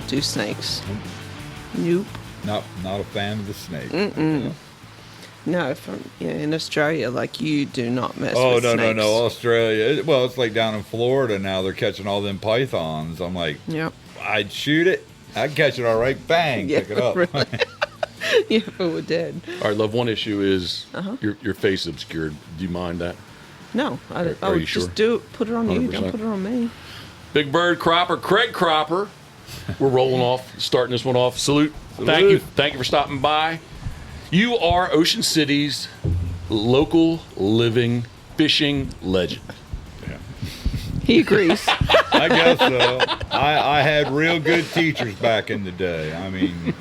not do snakes. Nope. Not a fan of the snake. Mm-mm. Yeah. No, in Australia, like, you do not mess Oh, with snakes. no, Australia. Well, it's like down in Florida now. They're catching all them pythons. I'm like, Yep. I'd shoot it. I'd catch it all right. Bang, Yeah, pick it up. really. Yeah, if it were dead. All right, love, one issue is your face obscured. Do you mind that? No, I Are would you sure? just put it on you. 100%. Don't put it on me. Big Bird Cropper, Craig Cropper. We're rolling off, starting this one off. Salute. Thank you for stopping by. You are Ocean City's local living fishing legend. Yeah. He agrees. I guess so. I had real good teachers back in the day. I mean,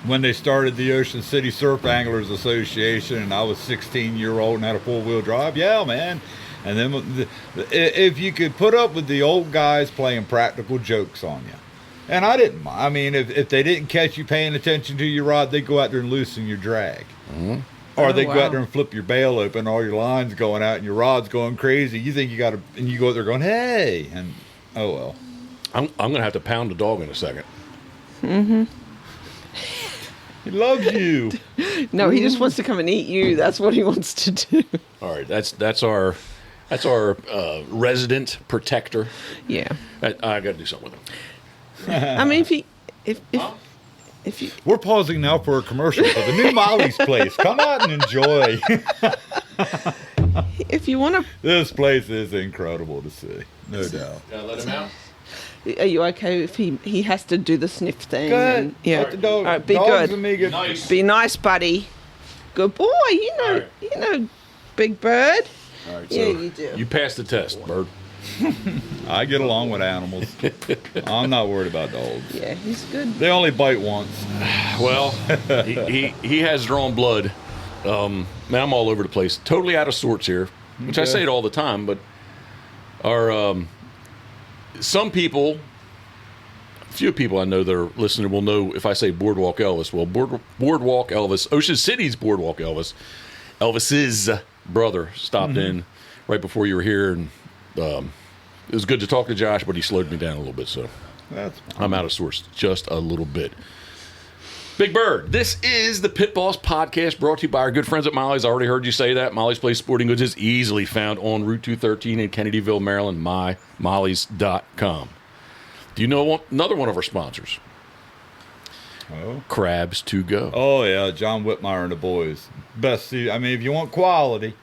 when they started the Ocean City Surf Anglers Association, and I was 16-year-old and had a four-wheel drive, yeah, man. And then if you could put up with the old guys playing practical jokes on you. And I didn't mind. I mean, if they didn't catch you paying attention to your rod, they'd go out there and loosen your drag. Mm-hmm. Or they'd go wow. out there and flip your bail open, all your lines going out, and your rod's going crazy. You think you got to, and you go out there going, hey, and oh well. I'm going to have to pound the dog in a second. Mm-hmm. He loves you. No, he just wants to come and eat you. That's what he wants to do. All right, that's our resident protector. Yeah. I got to do something with him. I mean, if you We're pausing now for a commercial for the new Molly's place. Come out and enjoy. if you want to, This place is incredible to see, no doubt. Can I let him out? are you okay if he has to do the sniff thing? Go ahead. And, yeah. Let the dog, All right, be dogs good. and me get, Nice. Be nice, buddy. Good boy. All right. Big Bird. All right, Yeah, so you do. You passed the test, Bird. I get along with animals. I'm not worried about dogs. Yeah, he's good. They only bite once. Well, he has drawn blood. Man, I'm all over the place. Totally out of sorts here, which I Okay. say it all the time, but our some people, a few people I know that are listening will know if I say Boardwalk Elvis. Well, Boardwalk Elvis, Ocean City's Boardwalk Elvis, Elvis's brother stopped in right before you were here, and it was good to talk to Josh, but he slowed me down a little bit, so That's I'm out of sorts just a little bit. Big Bird, this is the Pit Boss Podcast brought to you by our good friends at Molly's. I already heard you say that. Molly's Place Sporting Goods is easily found on Route 213 in Kennedyville, Maryland, mymollys.com. Do you know another one of our sponsors? Oh. Crabs to Go. Oh, yeah, John Whitmire and the boys. Best. I mean, if you want quality,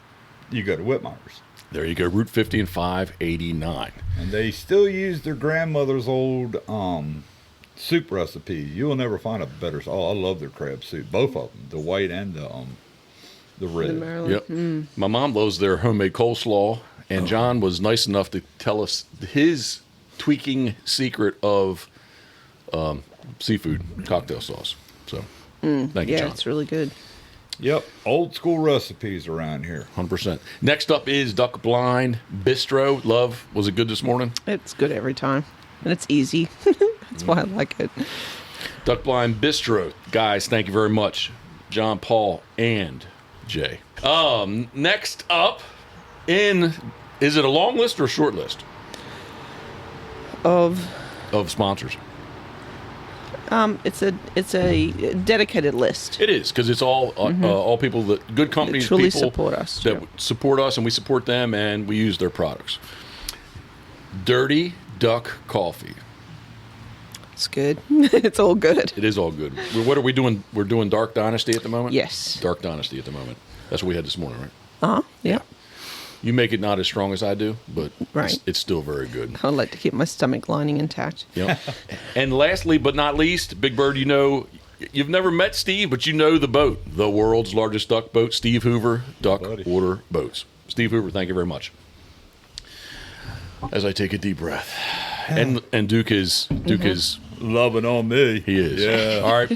you go to Whitmire's. There you go, Route 50 and 589. And they still use their grandmother's old soup recipe. You will never find a better. Oh, I love their crab soup. Both of them, the white and the The red. Maryland. Yep. My mom loves their homemade coleslaw, and John was nice enough to tell us his tweaking secret of seafood cocktail sauce. So, thank you, Yeah, John. it's really good. Yep, old school recipes around here. 100%. Next up is Duck Blind Bistro. Love, was it good this morning? It's good every time, and it's easy. That's why I like it. Duck Blind Bistro. Guys, thank you very much. John, Paul, and Jay. Next up is it a long list or a short list Of sponsors? it's a dedicated list. It is, because it's all people that good companies, That truly people support us, that yeah. support us, and we support them, and we use their products. Dirty Duck Coffee. It's good. It's all good. It is all good. What are we doing? We're doing Dark Dynasty at the moment? Yes. Dark Dynasty at the moment. That's what we had this morning, right? Yeah. You make it not as strong as I do, but Right. it's still very good. I like to keep my stomach lining intact. Yep. And lastly, but not least, Big Bird, you've never met Steve, but you know the boat, the world's largest duck boat, Steve Hoover Duck Water Boats. Steve Hoover, thank you very much. As I take a deep breath, and Duke is Loving on me. he is. Yeah. All right,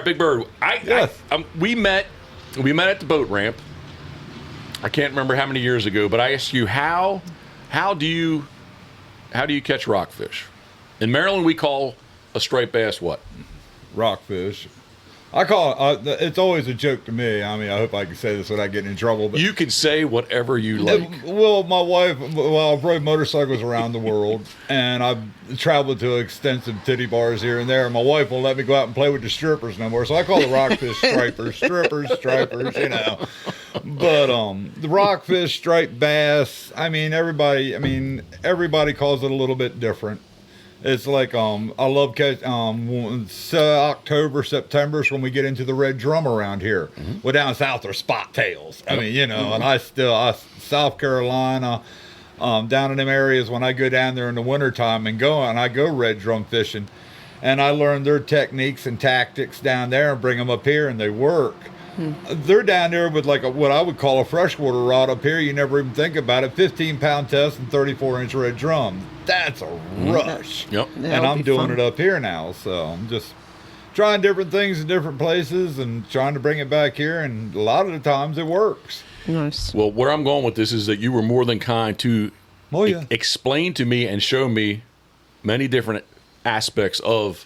Big Bird. We met at the boat ramp. I can't remember how many years ago, but I asked you how do you catch rockfish? In Maryland, we call a striped bass what? Rockfish. I call it, it's always a joke to me. I mean, I hope I can say this without getting in trouble. But You can say whatever you like. well, my wife, I've rode motorcycles around the world, and I've traveled to extensive titty bars here and there. And my wife won't let me go out and play with the strippers no more, so I call the rockfish stripers, stripers, you know. But the rockfish, striped bass. I mean, everybody calls it a little bit different. It's like I love October, September is when we get into the red drum around here. Mm-hmm. Well, down south are spot tails. I mean, you know, and I South Carolina, down in them areas when I go down there in the wintertime and I go red drum fishing, and I learn their techniques and tactics down there and bring them up here, and they work. They're down there with like what I would call a freshwater rod up here. You never even think about it. 15-pound test and 34-inch red drum. That's a rush. Yep. And I'm doing it up here now. So I'm just trying different things in different places and trying to bring it back here. And a lot of the times it works. Nice. Well, where I'm going with this is that you were more than kind to explain to me and show me many different aspects of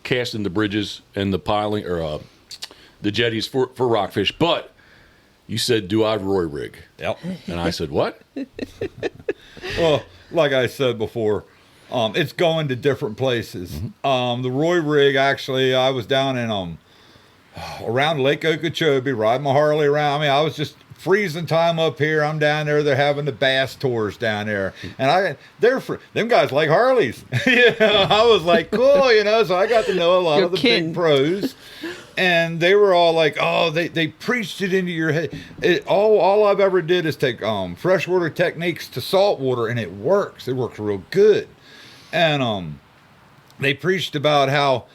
casting the bridges and the piling or the jetties for rockfish. But you said, do I Roy rig? Yep. And I said, what? Well, like I said before, it's going to different places. The Roy rig, actually, I was down in around Lake Okeechobee, riding my Harley around. I mean, I was just freezing time up here. I'm down there. They're having the bass tours down there, and them guys like Harleys. You know, I was like, cool, you know. So I got to know a lot of the big pros. And they were all like, oh, they preached it into your head. All I've ever did is take freshwater techniques to saltwater, and it works. It works real good. And they preached about how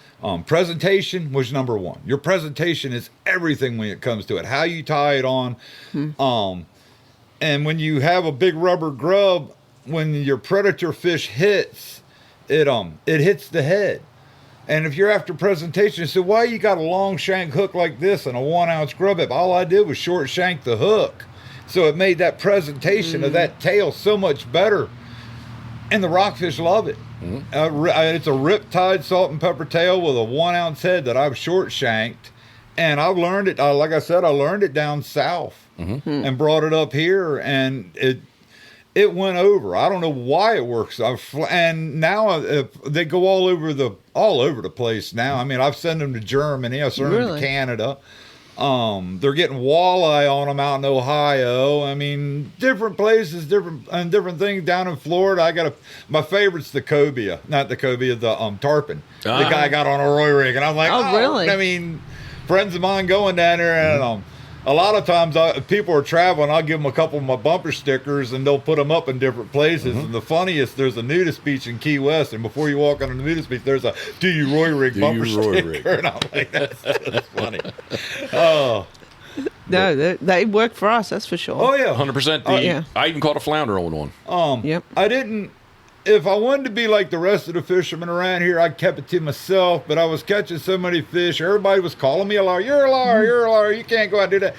presentation was number one. Your presentation is everything when it comes to it. How you tie it on. And when you have a big rubber grub, when your predator fish hits, it hits the head. And if you're after presentation, you say, why you got a long shank hook like this and a 1-ounce grub head? All I did was short shank the hook. So it made that presentation of that tail so much better. And the rockfish love it. It's a riptide salt and pepper tail with a 1-ounce head that I've short shanked. And I've learned it, like I said, I learned it down south and brought it up here. And it went over. I don't know why it works. And now they go all over the place now. I mean, I've sent them to Germany. I sent them to Canada. They're getting walleye on them out in Ohio. I mean, different places, different things down in Florida. My favorite's the cobia, not the cobia, the tarpon. The guy got on a Roy rig, and I'm like, oh, really? I mean, friends of mine going down there, and a lot of times people are traveling. I'll give them a couple of my bumper stickers, and they'll put them up in different places. And the funniest, there's a nudist beach in Key West, and before you walk on the nudist beach, there's a "Do you Roy rig" bumper sticker, and I'm like, that's funny. Oh, no, they work for us. That's for sure. Oh yeah, 100%. Yeah. I even caught a flounder on one. Yep. I didn't. If I wanted to be like the rest of the fishermen around here, I kept it to myself, but I was catching so many fish. Everybody was calling me a liar. You're a liar. You're a liar. You can't go out and do that.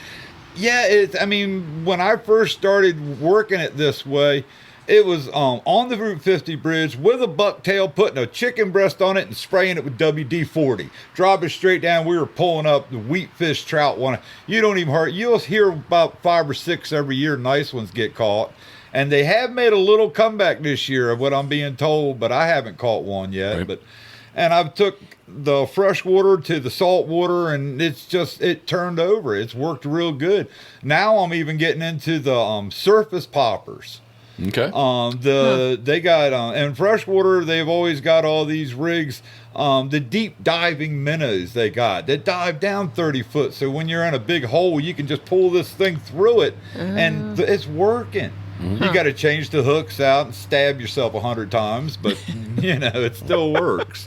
Yeah, I mean, when I first started working it this way, it was on the Route 50 bridge with a bucktail, putting a chicken breast on it and spraying it with WD-40. Drop it straight down. We were pulling up the wheatfish trout one. You don't even hear. You'll hear about 5 or 6 every year. Nice ones get caught. And they have made a little comeback this year of what I'm being told, but I haven't caught one yet. Right. And I've took the freshwater to the saltwater, and it turned over. It's worked real good. Now I'm even getting into the surface poppers. Okay. They got in freshwater. They've always got all these rigs. The deep diving minnows they got that dive down 30 foot. So when you're in a big hole, you can just pull this thing through it, and it's working. You got to change the hooks out and stab yourself 100 times, but you know it still works.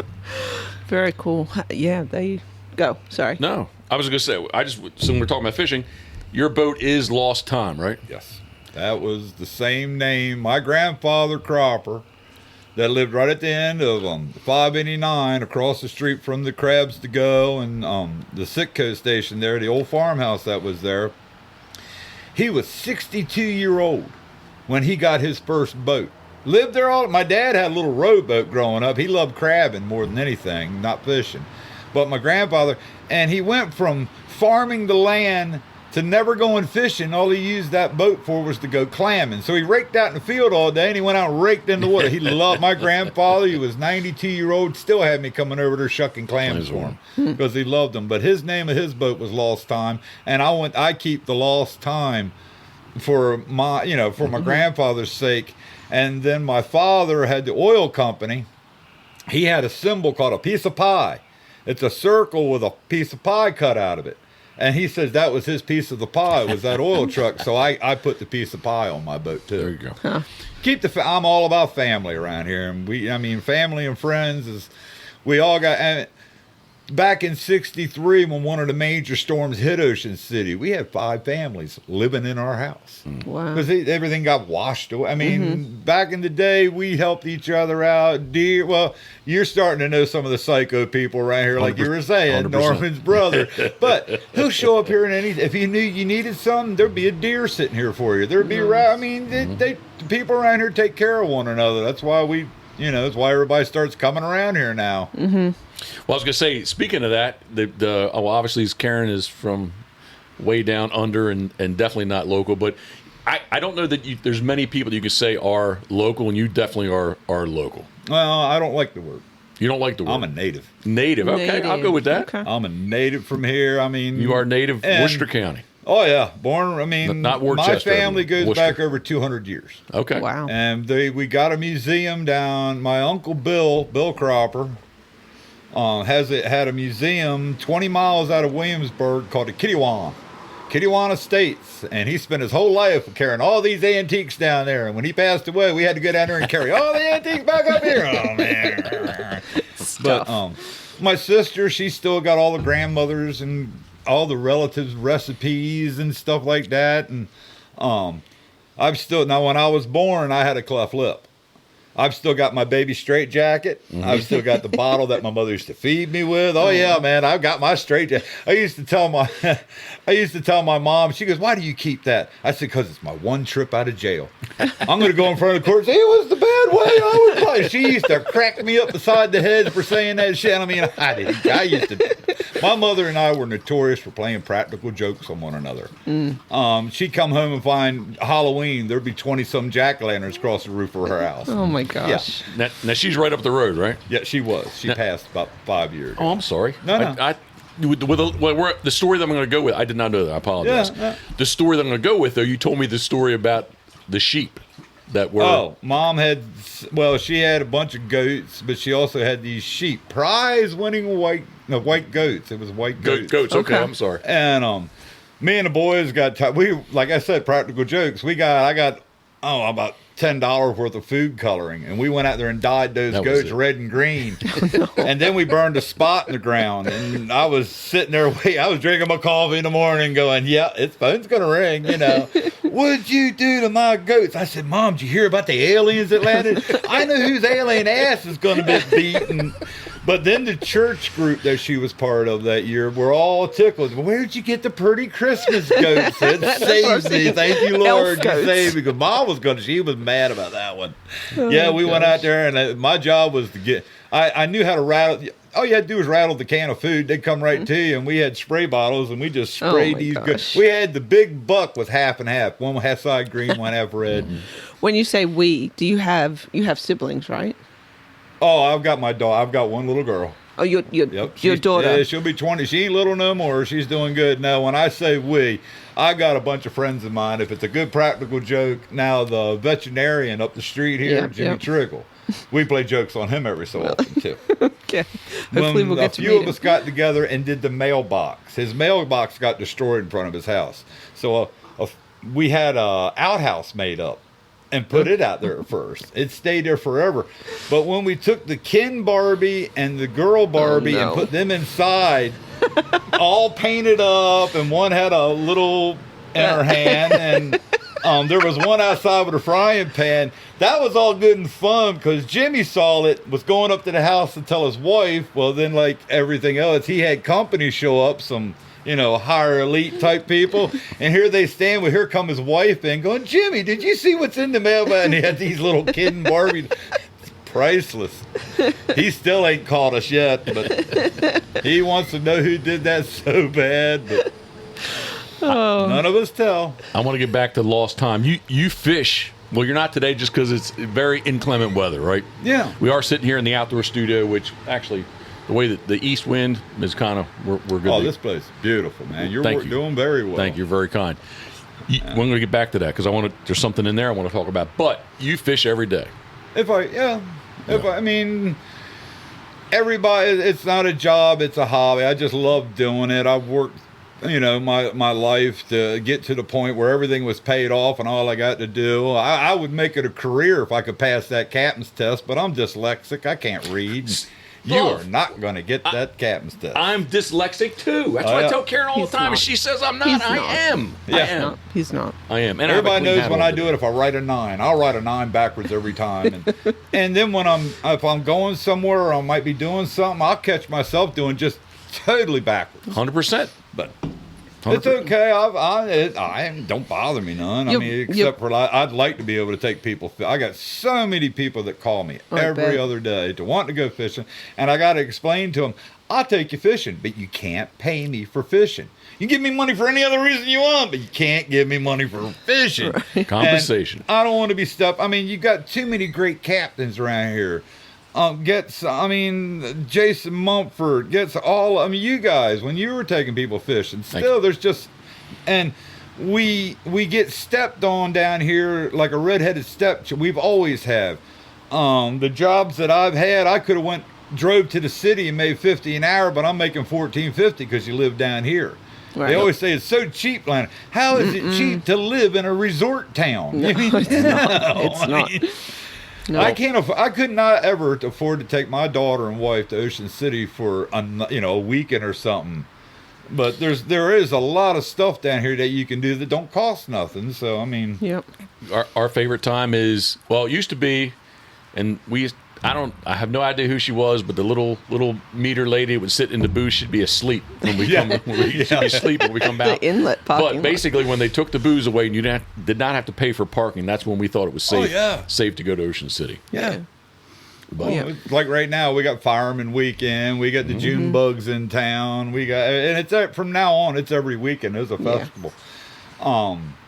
Very cool. Yeah, they go. Sorry. No, I was going to say. So when we're talking about fishing, your boat is Lost Time, right? Yes, that was the same name. My grandfather Cropper, that lived right at the end of 589 across the street from the Crabs to Go and the Sitco station there, the old farmhouse that was there. He was 62-year-old when he got his first boat. Lived there all. My dad had a little rowboat growing up. He loved crabbing more than anything, not fishing. But my grandfather, and he went from farming the land to never going fishing. All he used that boat for was to go clamming. So he raked out in the field all day, and he went out and raked in the water. He loved my grandfather. He was 92-year-old, still had me coming over there shucking clams for him because he loved them. But his name of his boat was Lost Time, and I keep the Lost Time for my, for my grandfather's sake. And then my father had the oil company. He had a symbol called a piece of pie. It's a circle with a piece of pie cut out of it. And he says that was his piece of the pie, was that oil truck. So I put the piece of pie on my boat too. There you go. Huh. I'm all about family around here. And family and friends we all got, and back in 63, when one of the major storms hit Ocean City, we had 5 families living in our house. Wow. Because everything got washed away. Back in the day, we helped each other out. Well, you're starting to know some of the psycho people around here, like you were saying, 100%. Norman's brother. But he'll show up here and if you knew you needed something, there'd be a deer sitting here for you. There'd be, the people around here take care of one another. That's why that's why everybody starts coming around here now. Mm-hmm. Well, I was going to say, speaking of that, obviously Karen is from way down under and definitely not local, but I don't know that there's many people that you could say are local, and you definitely are local. Well, I don't like the word. You don't like the word? I'm a native. Native. Okay, I'll go with that. Okay. I'm a native from here. You are native Worcester County. Oh, yeah. Born, not Worcester. My family goes Worcester. back over 200 years. Okay. Wow. And we got a museum down. My uncle Bill Cropper, had a museum 20 miles out of Williamsburg called the Kittywan Estates, and he spent his whole life carrying all these antiques down there. And when he passed away, we had to go down there and carry all the antiques back up here. Oh man! But my sister, she's still got all the grandmothers and all the relatives' recipes and stuff like that. And now when I was born, I had a cleft lip. I've still got my baby straight jacket. I've still got the bottle that my mother used to feed me with. Oh yeah, man, I've got my straight jacket. I used to tell my mom. She goes, "Why do you keep that?" I said, "Because it's my one trip out of jail. I'm going to go in front of the court and say it was the bad way I was playing." She used to crack me up beside the head for saying that shit. I used to. My mother and I were notorious for playing practical jokes on one another. She'd come home and find Halloween, there'd be 20-some jack-o'-lanterns across the roof of her house. Oh my gosh. Yeah. Now she's right up the road, right? Yeah, she was. She passed about 5 years ago. Oh, I'm sorry. No. The story that I'm going to go with, I did not know that. I apologize. Yeah. The story that I'm going to go with, though, you told me the story about the sheep that were. Oh, Mom she had a bunch of goats, but she also had these sheep. Prize-winning white goats. It was white goats. Goats, okay, I'm sorry. And me and the boys got, like I said, practical jokes. I got about $10 worth of food coloring, and we went out there and dyed those goats red and green. And then we burned a spot in the ground, and I was sitting there I was drinking my coffee in the morning going, yeah, phone's gonna ring, What'd you do to my goats? I said, Mom, did you hear about the aliens that landed? I know whose alien ass is gonna be beaten. But then the church group that she was part of that year were all tickled. Where'd you get the pretty Christmas goats? It saved me. Thank you, Lord. You saved me. Because Mom she was mad about that one. We went out there, and my job was to get, I knew how to rattle. All you had to do was rattle the can of food. They'd come right to you, and we had spray bottles, and we just sprayed these goats. We had the big buck with half and half. One half side green, one half red. When you say we, do you have siblings, right? Oh, I've got my daughter. I've got one little girl. Oh, your daughter. Yeah, she'll be 20. She ain't little no more. She's doing good. Now, when I say we, I got a bunch of friends of mine. If it's a good practical joke, now the veterinarian up the street here, Jimmy Trickle, we play jokes on him every so often, too. Okay. Hopefully we'll get to meet him. A few of us got together and did the mailbox. His mailbox got destroyed in front of his house. So we had an outhouse made up and put it out there at first. It stayed there forever. But when we took the Ken Barbie and the girl Barbie and put them inside, all painted up, and one had a little in her hand, and there was one outside with a frying pan. That was all good and fun because Jimmy saw it, was going up to the house to tell his wife. Well, then, like everything else, he had company show up, some higher elite type people. And here they stand. Well, here come his wife in going, Jimmy, did you see what's in the mailbag? And he had these little kid and Barbie. priceless. He still ain't caught us yet, but he wants to know who did that so bad. But none of us tell. I want to get back to lost time. You fish. Well, you're not today just because it's very inclement weather, right? Yeah. We are sitting here in the outdoor studio, which actually, the way that the east wind is kind of, we're good. Oh, this place is beautiful, man. You're doing very well. Thank you. You're very kind. We're going to get back to that because there's something in there I want to talk about. But you fish every day. I mean, everybody, it's not a job, it's a hobby. I just love doing it. I've worked, my life to get to the point where everything was paid off and all I got to do. I would make it a career if I could pass that captain's test, but I'm dyslexic. I can't read. You are not going to get that captain's test. I'm dyslexic too. That's what I tell Karen all the time. And she says I'm not. I am. Yeah. I am. He's not. I am. And everybody knows when I do it, if I write a 9, I'll write a 9 backwards every time. And then if I'm going somewhere or I might be doing something, I'll catch myself doing just totally backwards. 100%. But 100%. It's okay. I don't bother me none. Except for I'd like to be able to take people. I got so many people that call me every other day to want to go fishing, and I got to explain to them, I'll take you fishing, but you can't pay me for fishing. You give me money for any other reason you want, but you can't give me money for fishing. Right. Compensation. And I don't want to be stuck. You got too many great captains around here. Jason Mumford gets all. You guys, when you were taking people fishing, still there's just, and we get stepped on down here like a redheaded step. We've always have. The jobs that I've had, I could have drove to the city and made $50 an hour, but I'm making $14.50 because you live down here. Right. They always say it's so cheap, Lana. How is it cheap to live in a resort town? No, it's not. No. I could not ever afford to take my daughter and wife to Ocean City for a weekend or something. But there is a lot of stuff down here that you can do that don't cost nothing. So Yep. Our favorite time is, it used to be, and I have no idea who she was, but the little meter lady would sit in the booth. She'd be asleep when we come. She'd be asleep when we come back. The inlet parking. But basically, when they took the booze away and you did not have to pay for parking, that's when we thought it was safe to go to Ocean City. Yeah. But, like right now, we got Fireman Weekend. We got the June Bugs in town. And it's from now on. It's every weekend. There's a festival.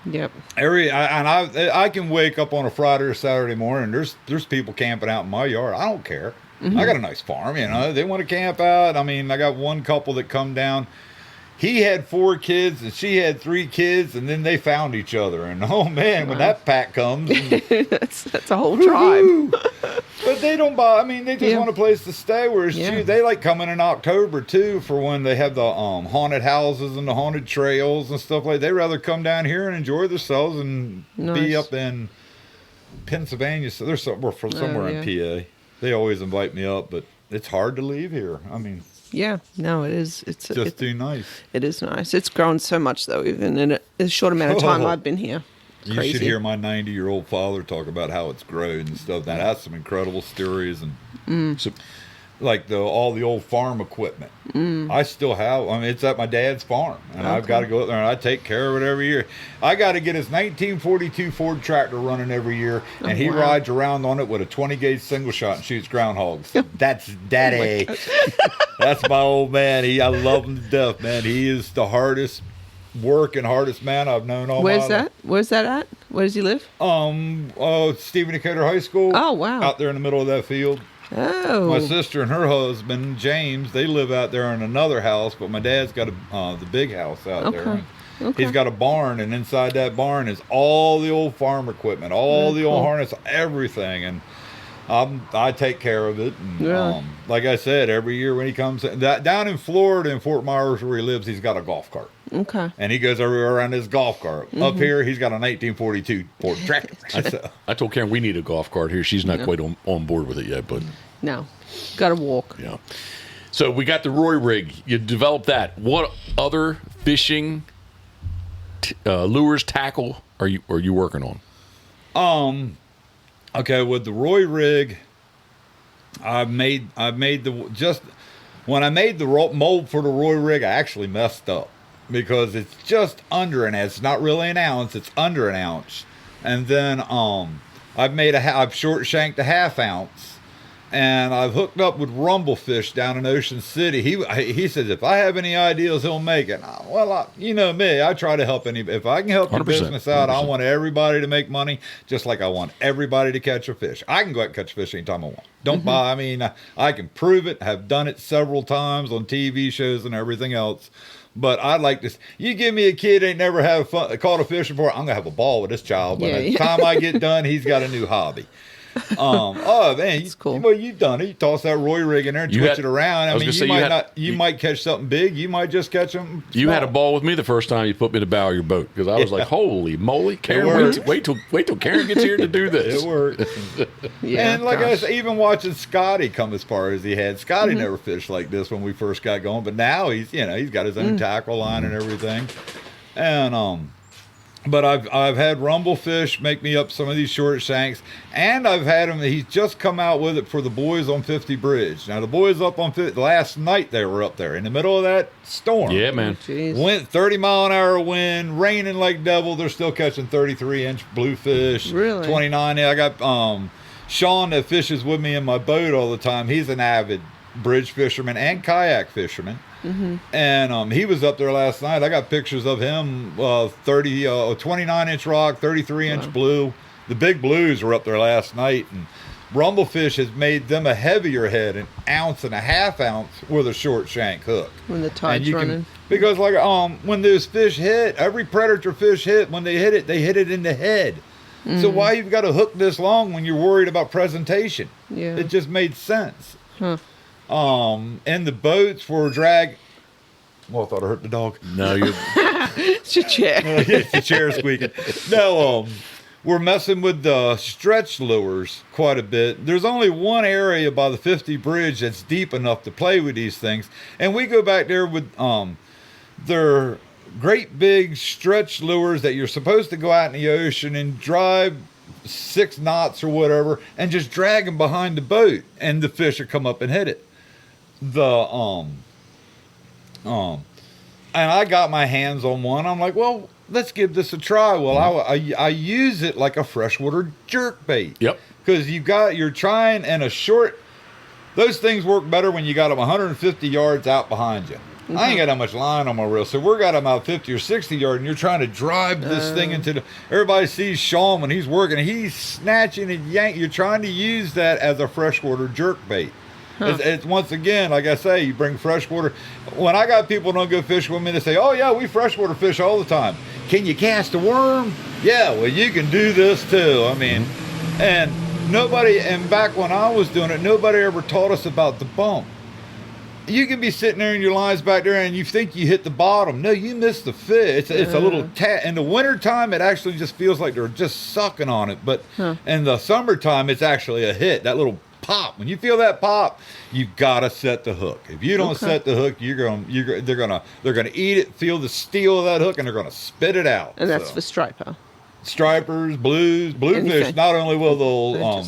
Yep. I can wake up on a Friday or Saturday morning. There's people camping out in my yard. I don't care. I got a nice farm. They want to camp out. I got one couple that come down. He had 4 kids and she had 3 kids, and then they found each other. And oh man, when that pack comes, that's a whole tribe. But they don't buy. They just want a place to stay. Whereas they like coming in October too for when they have the haunted houses and the haunted trails and stuff like. They rather come down here and enjoy themselves and be up in Pennsylvania. So they're somewhere in PA. They always invite me up, but it's hard to leave here. Yeah, no, it is. It's too nice. It is nice. It's grown so much, though, even in a short amount of time I've been here. You should hear my 90-year-old father talk about how it's grown and stuff. Now, that's some incredible stories. And so, like all the old farm equipment. I still have. It's at my dad's farm. And I've got to go up there and I take care of it every year. I got to get his 1942 Ford tractor running every year. And he rides around on it with a 20-gauge single shot and shoots groundhogs. That's Daddy. That's my old man. I love him to death, man. He is the hardest man I've known all my life. Where's that at? Where does he live? Stephen Decatur High School. Oh, wow. Out there in the middle of that field. Oh. My sister and her husband, James, they live out there in another house, but my dad's got the big house out there. Okay. He's got a barn, and inside that barn is all the old farm equipment, all the old harness, everything. And I take care of it. And, like I said, every year when he comes down in Florida, in Fort Myers where he lives, he's got a golf cart. Okay. And he goes everywhere around his golf cart. Up here, he's got a 1942 Ford tractor. I told Karen we need a golf cart here. She's not quite on board with it yet, but no, got to walk. Yeah. So we got the Roy rig. You developed that. What other fishing lures, tackle are you working on? Okay, with the Roy rig, when I made the mold for the Roy rig, I actually messed up because it's just under an ounce. It's not really an ounce; it's under an ounce. And then I've short shanked a 1/2 ounce, and I've hooked up with Rumblefish down in Ocean City. He says if I have any ideas, he'll make it. Well, you know me, I try to help if I can help your business out. 100%. I want everybody to make money, just like I want everybody to catch a fish. I can go out and catch a fish anytime I want. Don't buy. I mean, I can prove it. Have done it several times on TV shows and everything else. But I'd like to. You give me a kid ain't never caught a fish before. I'm gonna have a ball with this child. By the time I get done, he's got a new hobby. Oh man, that's cool. Well, you've done it. You toss that Roy rig in there and twitch it around. I mean, you might catch something big. You might just catch them. You had a ball with me the first time you put me in the bow of your boat because I was like, "Holy moly, Karen! Wait till Karen gets here to do this." It worked. And like I said, even watching Scotty come as far as he had. Scotty never fished like this when we first got going, but now he's got his own tackle line and everything, and But I've had Rumblefish make me up some of these short shanks, and I've had him. He's just come out with it for the boys on 50 Bridge. Now the boys up on 50 last night, they were up there in the middle of that storm. Yeah, man. Went 30-mile-an-hour wind, raining like devil. They're still catching 33-inch bluefish. Really? 29. I got Sean that fishes with me in my boat all the time. He's an avid bridge fisherman and kayak fisherman. And he was up there last night. I got pictures of him, 29-inch rock, 33-inch blue. The big blues were up there last night, and Rumblefish has made them a heavier head, an ounce and a half ounce with a short shank hook. When the tide's running. Because like when those fish hit, every predator fish hit, when they hit it in the head. So why you've got to hook this long when you're worried about presentation? Yeah. It just made sense. And the boats were drag. Well, I thought I hurt the dog. No, you. It's your chair. It's the chair squeaking. No, we're messing with the stretch lures quite a bit. There's only one area by the 50 Bridge that's deep enough to play with these things, and we go back there with their great big stretch lures that you're supposed to go out in the ocean and drive 6 knots or whatever, and just drag them behind the boat, and the fish will come up and hit it. And I got my hands on one. I'm like, well, let's give this a try. Well, I use it like a freshwater jerk bait. Yep. Because you're trying and a short. Those things work better when you got them 150 yards out behind you. I ain't got that much line on my reel, so we're got them out 50 or 60 yards, and you're trying to drive this thing into the. Everybody sees Sean when he's working, he's snatching and yanking. You're trying to use that as a freshwater jerk bait. It's once again, like I say, you bring freshwater. When I got people don't go fish with me, they say, "Oh yeah, we freshwater fish all the time. Can you cast a worm?" Yeah, well you can do this too. I mean, and back when I was doing it, nobody ever taught us about the bump. You can be sitting there in your lines back there and you think you hit the bottom. No, you missed the fish. It's a little in the wintertime, it actually just feels like they're just sucking on it. But in the summertime, it's actually a hit. That little pop. When you feel that pop, you've got to set the hook. If you don't set the hook, they're gonna eat it, feel the steel of that hook, and they're gonna spit it out. And that's for striper. Stripers, bluefish. Not only will they'll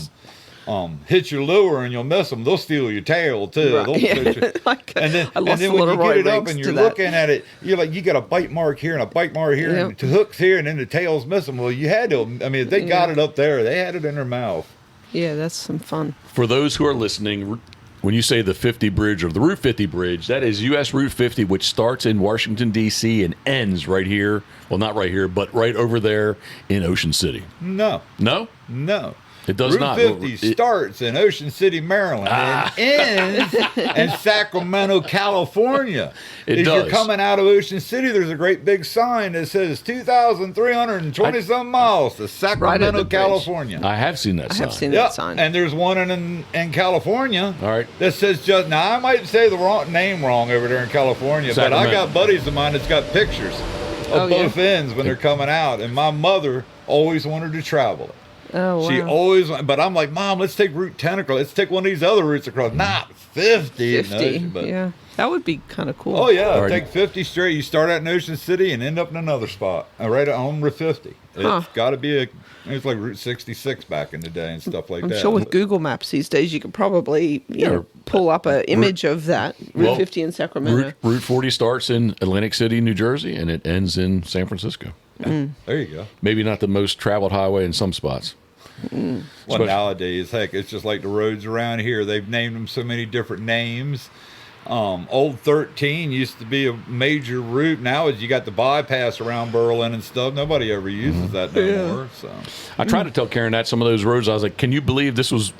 hit your lure and you'll miss them, they'll steal your tail too. Right. And then when you get it up and you're looking at it, you're like, you got a bite mark here and a bite mark here, and the hook's here, and then the tail's missing. Well, you had to. I mean, if they got it up there, they had it in their mouth. Yeah, that's some fun. For those who are listening, when you say the 50 Bridge or the Route 50 Bridge, that is U.S. Route 50, which starts in Washington, D.C. and ends right here. Well, not right here, but right over there in Ocean City. No. No? No. It does Route not. 50 starts in Ocean City, Maryland, and ends in Sacramento, California. It does. You're coming out of Ocean City, there's a great big sign that says 2,320-some miles to Sacramento, California. I have seen that sign. I have seen that sign. And there's one in California. All right. That says now, I might say the name wrong over there in California, but I got buddies of mine that's got pictures of both ends when they're coming out. And my mother always wanted to travel it. Oh, wow. She always, but I'm like, Mom, let's take Route 10 across. Let's take one of these other routes across. Not 50. 50, yeah. That would be kind of cool. Oh, yeah. Take 50 straight. You start out in Ocean City and end up in another spot. Right on Route 50. It's got to be it's like Route 66 back in the day and stuff like that. I'm sure with Google Maps these days, you could probably pull up an image of that, Route 50 in Sacramento. Route 40 starts in Atlantic City, New Jersey, and it ends in San Francisco. There you go. Maybe not the most traveled highway in some spots. Well, nowadays, heck, it's just like the roads around here. They've named them so many different names. Old 13 used to be a major route. Now as you got the bypass around Berlin and stuff, nobody ever uses that no more. So I tried to tell Karen that some of those roads, I was like, can you believe this was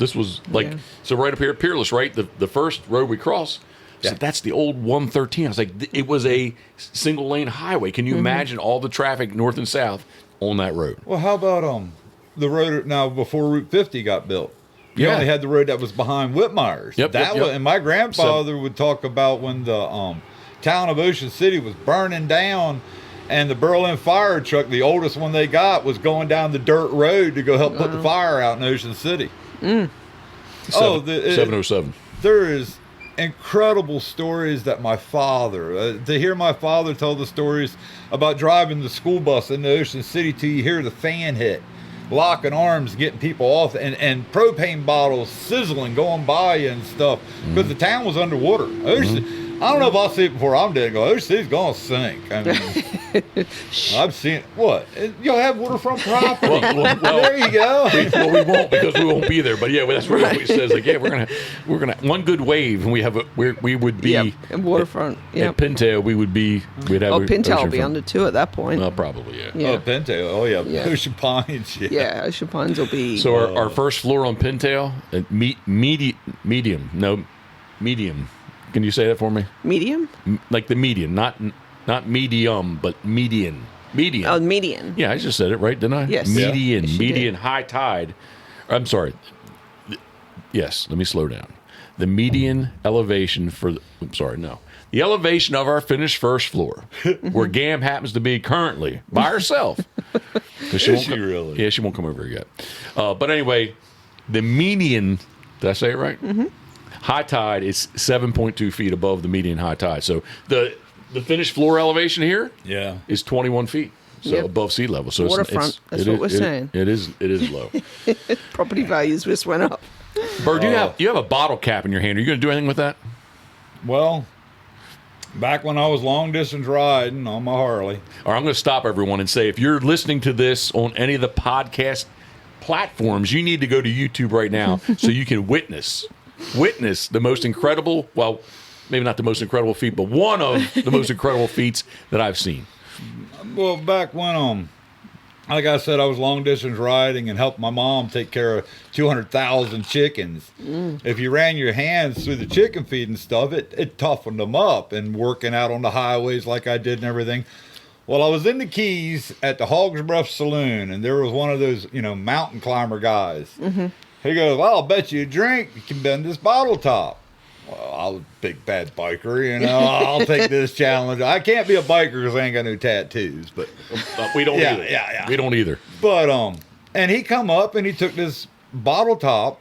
like, so right up here at Peerless, right? The first road we crossed, so that's the old 113. I was like, it was a single lane highway. Can you imagine all the traffic north and south on that road? Well, how about the road now before Route 50 got built? You only had the road that was behind Whitmire's. Yep. And my grandfather would talk about when the town of Ocean City was burning down, and the Berlin fire truck, the oldest one they got, was going down the dirt road to go help put the fire out in Ocean City. 707. There is incredible stories that my father, to hear my father tell the stories about driving the school bus in Ocean City till you hear the fan hit. Locking arms, getting people off, and propane bottles sizzling, going by you and stuff, because the town was underwater. I don't know if I'll see it before I'm dead and go, Ocean City's going to sink. I mean, I've seen it. What? You'll have waterfront property. Well, there you go. We won't, because we won't be there. But yeah, that's what it says. Like, yeah, we're gonna one good wave, and we would be and waterfront. At Pintail, we'd have. Pintail will be under 2 at that point. Probably, yeah. Oh, Pintail. Oh, yeah. Ocean Pines. Yeah, Ocean Pines will be. So our first floor on Pintail, medium. Can you say that for me? Medium? Like the median, not medium, but median. Median. Oh, median. Yeah, I just said it right, didn't I? Yes. Median. Yes, median high tide. I'm sorry. Yes, let me slow down. The median elevation the elevation of our finished first floor, where Gam happens to be currently by herself. Really? Yeah, she won't come over yet. But anyway, the median, did I say it right? Mm-hmm. High tide is 7.2 feet above the median high tide. So the finished floor elevation here is 21 feet. So above sea level. So waterfront. That's what we're saying. It is low. Property values just went up. Bird, you have a bottle cap in your hand. Are you going to do anything with that? Well, back when I was long distance riding on my Harley. All right, I'm going to stop everyone and say, if you're listening to this on any of the podcast platforms, you need to go to YouTube right now so you can witness the most incredible, well, maybe not the most incredible feat, but one of the most incredible feats that I've seen. Well, back when, like I said, I was long distance riding and helped my mom take care of 200,000 chickens. If you ran your hands through the chicken feed and stuff, it toughened them up, and working out on the highways like I did and everything. Well, I was in the Keys at the Hog's Breath Saloon, and there was one of those, mountain climber guys. He goes, well, I'll bet you a drink you can bend this bottle top. Well, I was a big bad biker, I'll take this challenge. I can't be a biker because I ain't got no tattoos, but we don't either. Yeah. We don't either. But and he come up and he took this bottle top,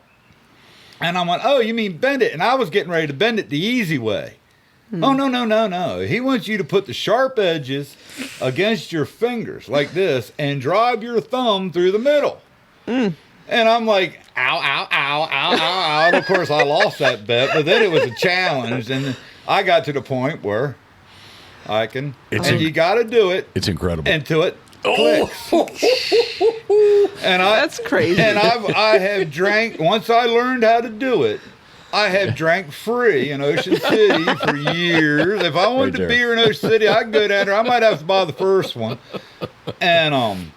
and I went, oh, you mean bend it? And I was getting ready to bend it the easy way. Oh, no. He wants you to put the sharp edges against your fingers like this and drive your thumb through the middle. And I'm like, ow, ow, ow, ow, ow, ow. And of course, I lost that bet, but then it was a challenge. And I got to the point where I can, you got to do it. It's incredible. Until it clicks. And that's crazy. And I have drank, once I learned how to do it, I have drank free in Ocean City for years. If I wanted a beer in Ocean City, I could go down there. I might have to buy the first one. And,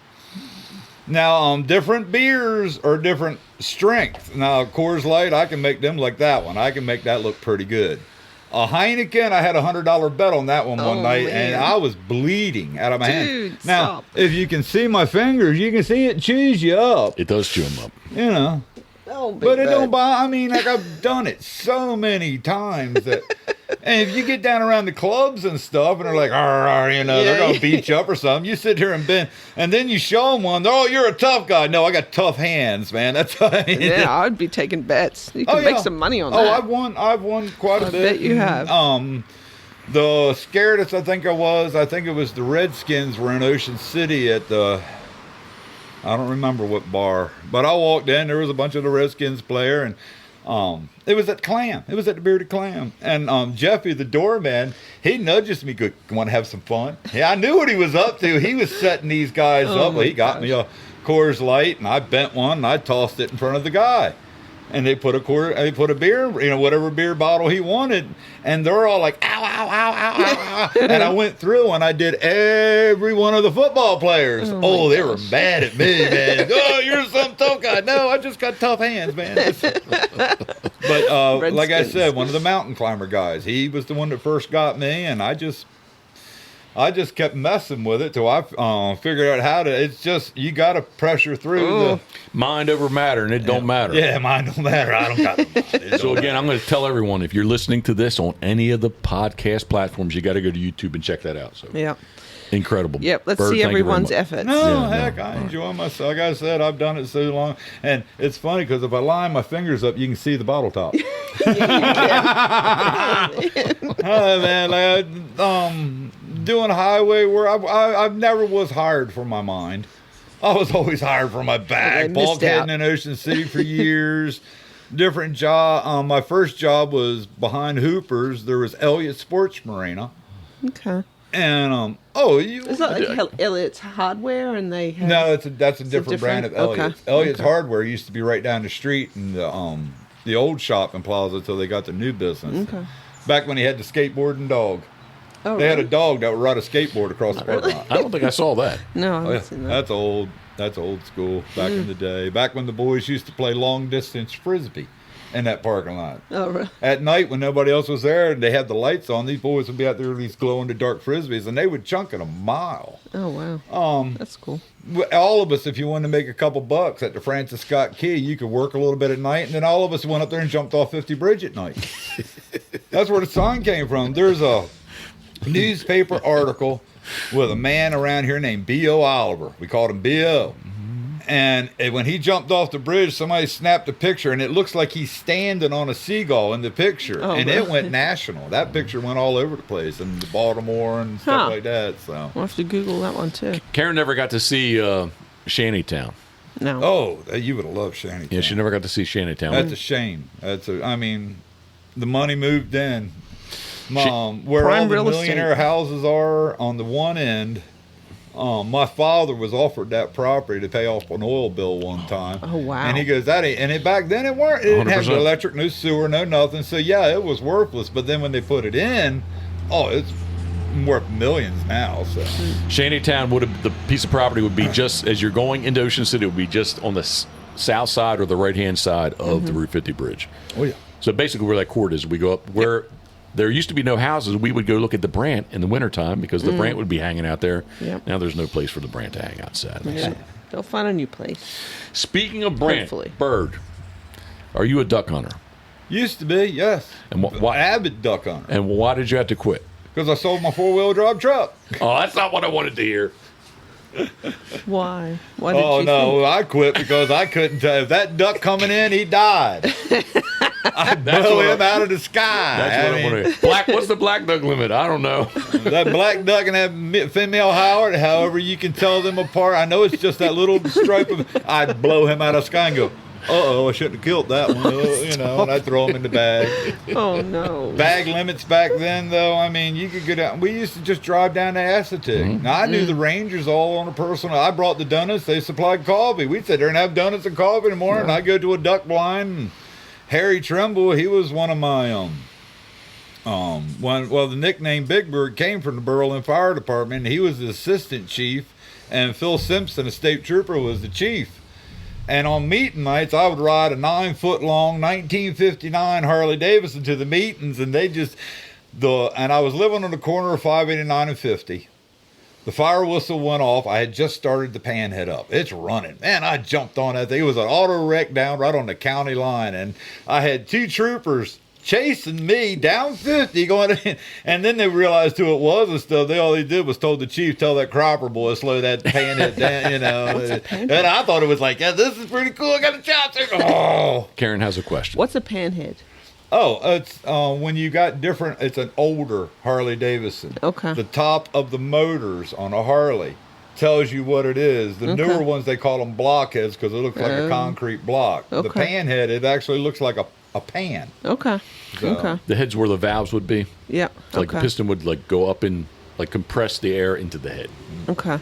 now, different beers are different strength. Now, Coors Light, I can make them like that one. I can make that look pretty good. A Heineken, I had a $100 bet on that one night, and I was bleeding out of my hand. Now, if you can see my fingers, you can see it chews you up. It does chew them up. But it don't buy. I mean, like, I've done it so many times that. And if you get down around the clubs and stuff, and they're like, they're gonna beat you up or something. You sit here and bend, and then you show them one. Oh, you're a tough guy. No, I got tough hands, man. That's yeah. I'd be taking bets. You can make some money on that. Oh, I've won quite a bit. I bet you have. The scaredest I think it was the Redskins were in Ocean City at the. I don't remember what bar, but I walked in. There was a bunch of the Redskins player, and it was at Clam. It was at the Bearded Clam, and Jeffy, the doorman, he nudges me. Want to have some fun? Yeah, I knew what he was up to. He was setting these guys up. He got me a Coors Light, and I bent one, and I tossed it in front of the guy. And they put a beer, whatever beer bottle he wanted, and they're all like, ow, ow, ow, ow, ow, ow. And I went through and I did every one of the football players. Oh, they were mad at me, man. Oh, you're some tough guy. No, I just got tough hands, man. But like I said, one of the mountain climber guys, he was the one that first got me, and I just kept messing with it till I figured out how to. It's just, you got to pressure through the mind over matter, and it don't matter. Yeah, mind don't matter. I don't got the So again, I'm going to tell everyone, if you're listening to this on any of the podcast platforms, you got to go to YouTube and check that out. So yeah, incredible. Yep, let's Bird, see everyone's efforts. No, heck, I enjoy myself. Like I said, I've done it so long, and it's funny because if I line my fingers up, you can see the bottle top. Oh man, like, doing highway work, I never was hired for my mind. I was always hired for my back. Bulkheading in Ocean City for years. Different job. My first job was behind Hooper's. There was Elliott Sports Marina. Okay. And is that like Elliott's Hardware, and they have, no, that's a different brand of Elliott's. Okay. Elliott's Hardware used to be right down the street in the old shopping plaza until they got the new business. Okay. Back when he had the skateboarding dog. Oh, they had a dog that would ride a skateboard across the parking lot. I don't think I saw that. No, I haven't seen that. That's old. That's old school. Back in the day. Back when the boys used to play long distance frisbee in that parking lot. Oh, really? At night when nobody else was there and they had the lights on, these boys would be out there with these glow in the dark frisbees, and they would chunk it a mile. Oh, wow. That's cool. All of us, if you wanted to make a couple bucks at the Francis Scott Key, you could work a little bit at night, and then all of us went up there and jumped off 50 Bridge at night. That's where the sign came from. There's a newspaper article with a man around here named B.O. Oliver. We called him B.O. And when he jumped off the bridge, somebody snapped a picture, and it looks like he's standing on a seagull in the picture. And it went national. That picture went all over the place, in Baltimore and stuff like that. So I'll have to Google that one, too. Karen never got to see Shantytown. No. Oh, you would have loved Shantytown. Yeah, she never got to see Shantytown. That's a shame. I mean, the money moved in. Where Prime all the real millionaire estate. houses are on the one end, my father was offered that property to pay off an oil bill one time. Oh, wow. And he goes, back then it didn't have 100%. no electric, no sewer, no nothing. So yeah, it was worthless. But then when they put it in, it's worth millions now. So Shantytown the piece of property would be just as you're going into Ocean City. It would be just on the south side or the right hand side of the Route 50 bridge. Oh yeah. So basically, where that court is, we go up where. There used to be no houses. We would go look at the Brant in the wintertime because the Brant would be hanging out there. Yep. Now there's no place for the Brant to hang out Saturday. Yeah. So. They'll find a new place. Speaking of Brant, Hopefully. Bird, are you a duck hunter? Used to be, yes. And why? Avid duck hunter. And why did you have to quit? Because I sold my 4-wheel drive truck. Oh, that's not what I wanted to hear. Why? Why did you no, I quit because I couldn't tell. If that duck coming in, he died. I'd blow him out of the sky. That's what I want to hear. What's the black duck limit? I don't know. That black duck and that female Howard, however you can tell them apart. I know it's just that little stripe of. I'd blow him out of the sky and go, I shouldn't have killed that one. And I'd throw him in the bag. Oh, no. Bag limits back then, though, I mean, you could go down. We used to just drive down to Assateague. Now, I knew the Rangers all on a personal. I brought the donuts. They supplied coffee. We'd sit there and have donuts and coffee in the morning. I'd go to a duck blind. And Harry Trimble, he was one of my, the nickname Big Bird came from the Berlin Fire Department. He was the assistant chief, and Phil Simpson, a state trooper, was the chief. And on meeting nights, I would ride a 9-foot-long 1959 Harley Davidson to the meetings, and and I was living on the corner of 589 and 50. The fire whistle went off. I had just started the panhead up. It's running. Man, I jumped on that thing. It was an auto wreck down right on the county line, and I had 2 troopers chasing me down 50 going in, and then they realized who it was and stuff. All they did was told the chief, tell that cropper boy slow that panhead down, and I thought it was like, this is pretty cool. I got a chop there. Oh. Karen has a question. What's a panhead? Oh, it's when you got different, it's an older Harley Davidson. Okay. The top of the motors on a Harley tells you what it is. The newer ones, they call them blockheads because it looks like a concrete block. The panhead, it actually looks like a pan. Okay. So, okay. The head's where the valves would be. Yeah. So like the piston would like go up and like compress the air into the head. Okay.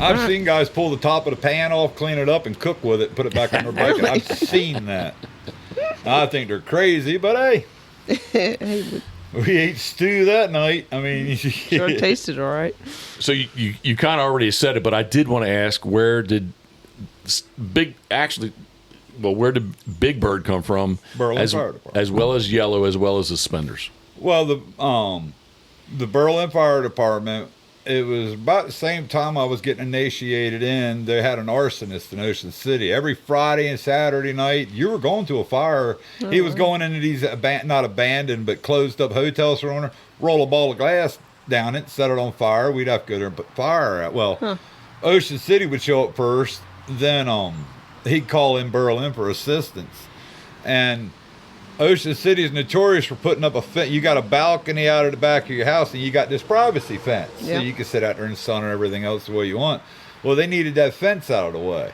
I've seen guys pull the top of the pan off, clean it up, and cook with it, put it back on their bacon. I've seen that. I think they're crazy, but hey, we ate stew that night. I mean, sure tasted all right. So you kind of already said it, but I did want to ask, where did Big Bird come from? Berlin Fire Department. As well as Yellow, as well as the Suspenders. Well, the Berlin Fire Department, it was about the same time I was getting initiated in. They had an arsonist in Ocean City. Every Friday and Saturday night, you were going to a fire. He was going into these, not abandoned, but closed up hotels for owner, roll a ball of glass down it, set it on fire. We'd have to go there and put fire out. Well, Ocean City would show up first. Then he'd call in Berlin for assistance. And Ocean City is notorious for putting up a fence. You got a balcony out of the back of your house, and you got this privacy fence. So you can sit out there in the sun and everything else the way you want. Well, they needed that fence out of the way.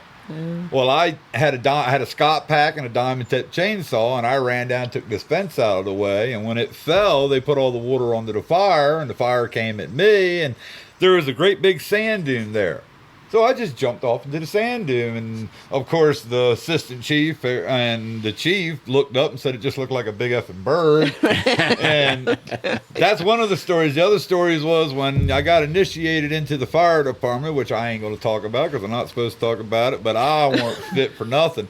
Well, I had a Scott pack and a diamond tip chainsaw, and I ran down and took this fence out of the way. And when it fell, they put all the water onto the fire, and the fire came at me, and there was a great big sand dune there. So I just jumped off into the sand dune, and of course the assistant chief and the chief looked up and said it just looked like a big effing bird. And that's one of the stories. The other stories was when I got initiated into the fire department, which I ain't going to talk about because I'm not supposed to talk about it, but I weren't fit for nothing.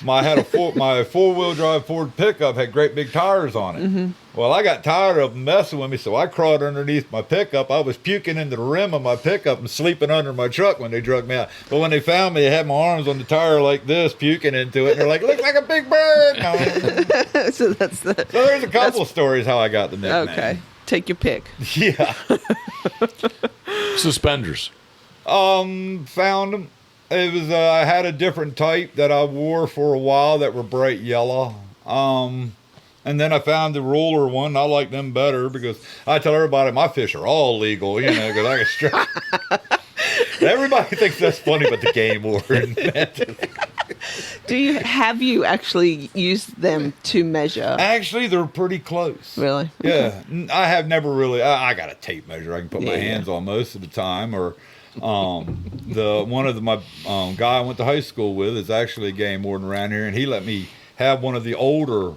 My four-wheel drive Ford pickup had great big tires on it. Well, I got tired of them messing with me, so I crawled underneath my pickup. I was puking into the rim of my pickup and sleeping under my truck when they drug me out. But when they found me, I had my arms on the tire like this, puking into it. And they're like, "Look like a big bird." No. So there's a couple of stories how I got the nickname. Okay, take your pick. Yeah. Suspenders. Found them. It was I had a different type that I wore for a while that were bright yellow. And then I found the ruler one. I like them better because I tell everybody my fish are all legal, because I can strike. Everybody thinks that's funny, but the game warden. Have you actually used them to measure? Actually, they're pretty close. Really? Yeah. I have never really. I got a tape measure I can put my hands on most of the time, or. My guy I went to high school with is actually a game warden around here, and he let me have one of the older,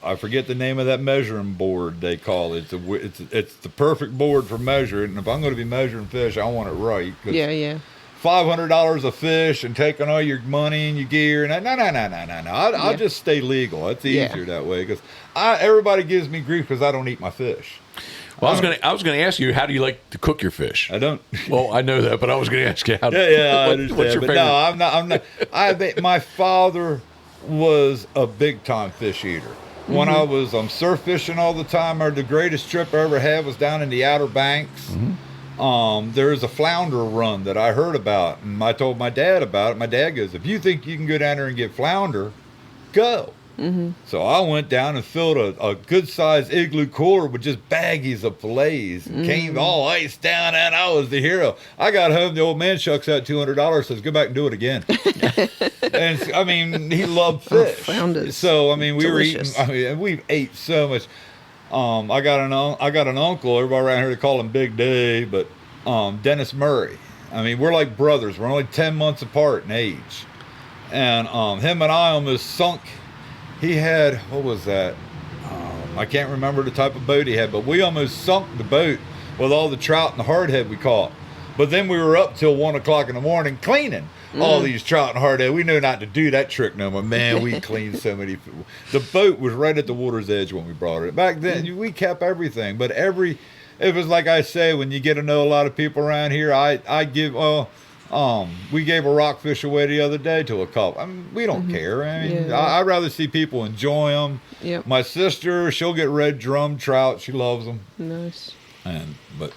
I forget the name of that measuring board they call it. It's the perfect board for measuring, and if I'm going to be measuring fish, I want it right. Yeah. $500 a fish and taking all your money and your gear, and no. I'll just stay legal. It's easier that way because everybody gives me grief because I don't eat my fish. Well, I was going to ask you, how do you like to cook your fish? I don't. Well, I know that, but I was going to ask you how. I understand. What's your favorite? No, I'm not. My father was a big time fish eater. When I was surf fishing all the time, the greatest trip I ever had was down in the Outer Banks. There's a flounder run that I heard about, and I told my dad about it. My dad goes, "If you think you can go down there and get flounder, go." So I went down and filled a good-sized igloo cooler with just baggies of fillets. Came all iced down, and I was the hero. I got home, the old man shucks out $200, says, "Go back and do it again." And I mean, he loved fish. Flounders. So I mean, we Delicious. were eating. I mean, we ate so much. I got an uncle. Everybody around here they call him Big Dave, but Dennis Murray. I mean, we're like brothers. We're only 10 months apart in age, and him and I almost sunk. He had, what was that? I can't remember the type of boat he had, but we almost sunk the boat with all the trout and the hardhead we caught. But then we were up till 1 o'clock in the morning cleaning all these trout and hardhead. We knew not to do that trick no more. Man, we cleaned so many. The boat was right at the water's edge when we brought it. Back then, we kept everything. But it was like I say, when you get to know a lot of people around here, we gave a rockfish away the other day to a couple. I mean, we don't care. I mean, I'd rather see people enjoy them. Yep. My sister, she'll get red drum trout. She loves them. Nice. But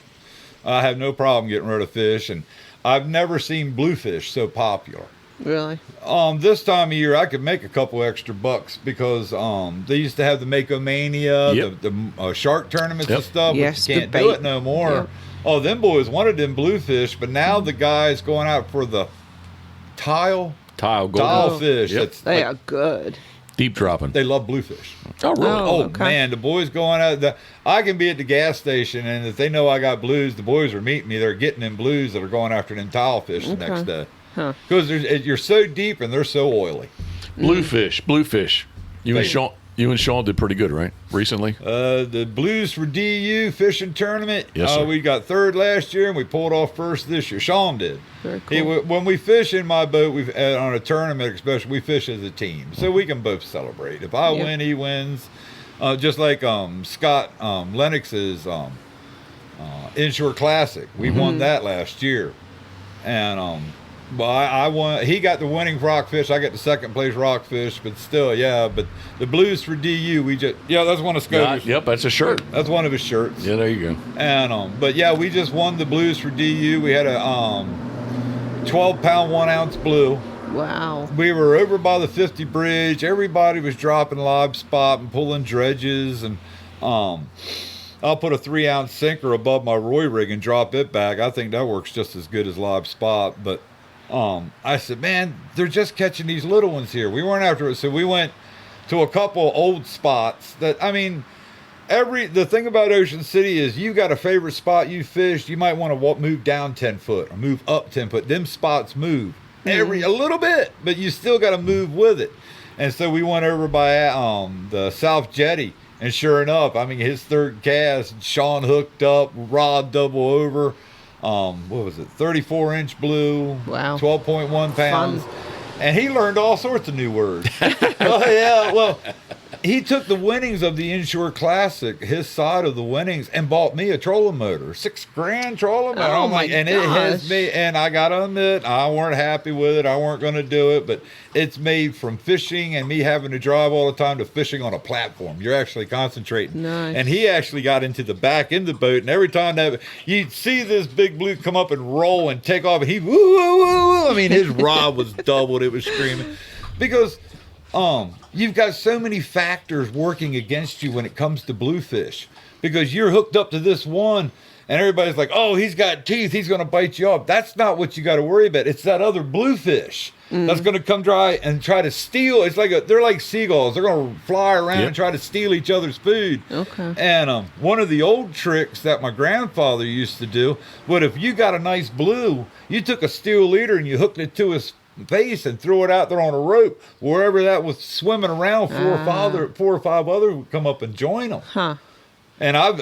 I have no problem getting rid of fish, and I've never seen bluefish so popular. Really? This time of year, I could make a couple extra bucks because they used to have the Mako-Mania, the shark tournaments and stuff. Yes, but you can't do it no more. Yep. Oh, them boys wanted them bluefish, but now the guys going out for the tile Tile gold. fish. Yep. They are good. Deep dropping. They love bluefish. Oh, really? Oh, Oh, okay. man, the boys going out. I can be at the gas station, and if they know I got blues, the boys are meeting me. They're getting them blues that are going after them tile fish the next day. Because you're so deep and they're so oily. Bluefish. You and Thank Sean. Sean did pretty good, right? Recently. The Blues for DU fishing tournament. Yes, sir. We got third last year, and we pulled off first this year. Sean did. Very cool. When we fish in my boat, we on a tournament, especially, we fish as a team, so we can both celebrate. If I win, he wins. Just like Scott Lennox's Inshore Classic, we won that last year, and well, I won. He got the winning rockfish. I got the second place rockfish. But still, yeah. But the Blues for DU, that's one of Scott's. Yep, that's a shirt. That's one of his shirts. Yeah, there you go. And but yeah, we just won the Blues for DU. We had a 12-pound 1-ounce blue. Wow. We were over by the 50 bridge. Everybody was dropping live spot and pulling dredges, and I'll put a 3-ounce sinker above my Roy rig and drop it back. I think that works just as good as live spot. But I said, man, they're just catching these little ones here. We weren't after it, so we went to a couple old spots that, I mean, the thing about Ocean City is you got a favorite spot you fished. You might want to move down 10 foot or move up 10 foot. Them spots move a little bit, but you still got to move with it. And so we went over by the South Jetty, and sure enough, I mean, his third cast, Sean hooked up, rod double over. What was it? 34-inch blue. Wow. 12.1 pounds. Fun. And he learned all sorts of new words. Oh, yeah. Well, he took the winnings of the Inshore Classic, his side of the winnings, and bought me a trolling motor, $6,000 trolling motor. Oh, I'm like, my and it has gosh. me, and I got to admit, I weren't happy with it. I weren't going to do it, but it's made from fishing and me having to drive all the time to fishing on a platform. You're actually concentrating. Nice. And he actually got into the back end of the boat, and every time that you'd see this big blue come up and roll and take off, and he woo woo woo woo. I mean, his rod was doubled. It was screaming because you've got so many factors working against you when it comes to bluefish, because you're hooked up to this one and everybody's like, oh, he's got teeth, he's going to bite you off. That's not what you got to worry about. It's that other bluefish that's going to come dry and try to steal. It's like they're like seagulls. They're going to fly around and try to steal each other's food. Okay. And one of the old tricks that my grandfather used to do was, if you got a nice blue, you took a steel leader and you hooked it to his face and threw it out there on a rope. Wherever that was swimming around, four or five others would come up and join them. Huh. And I've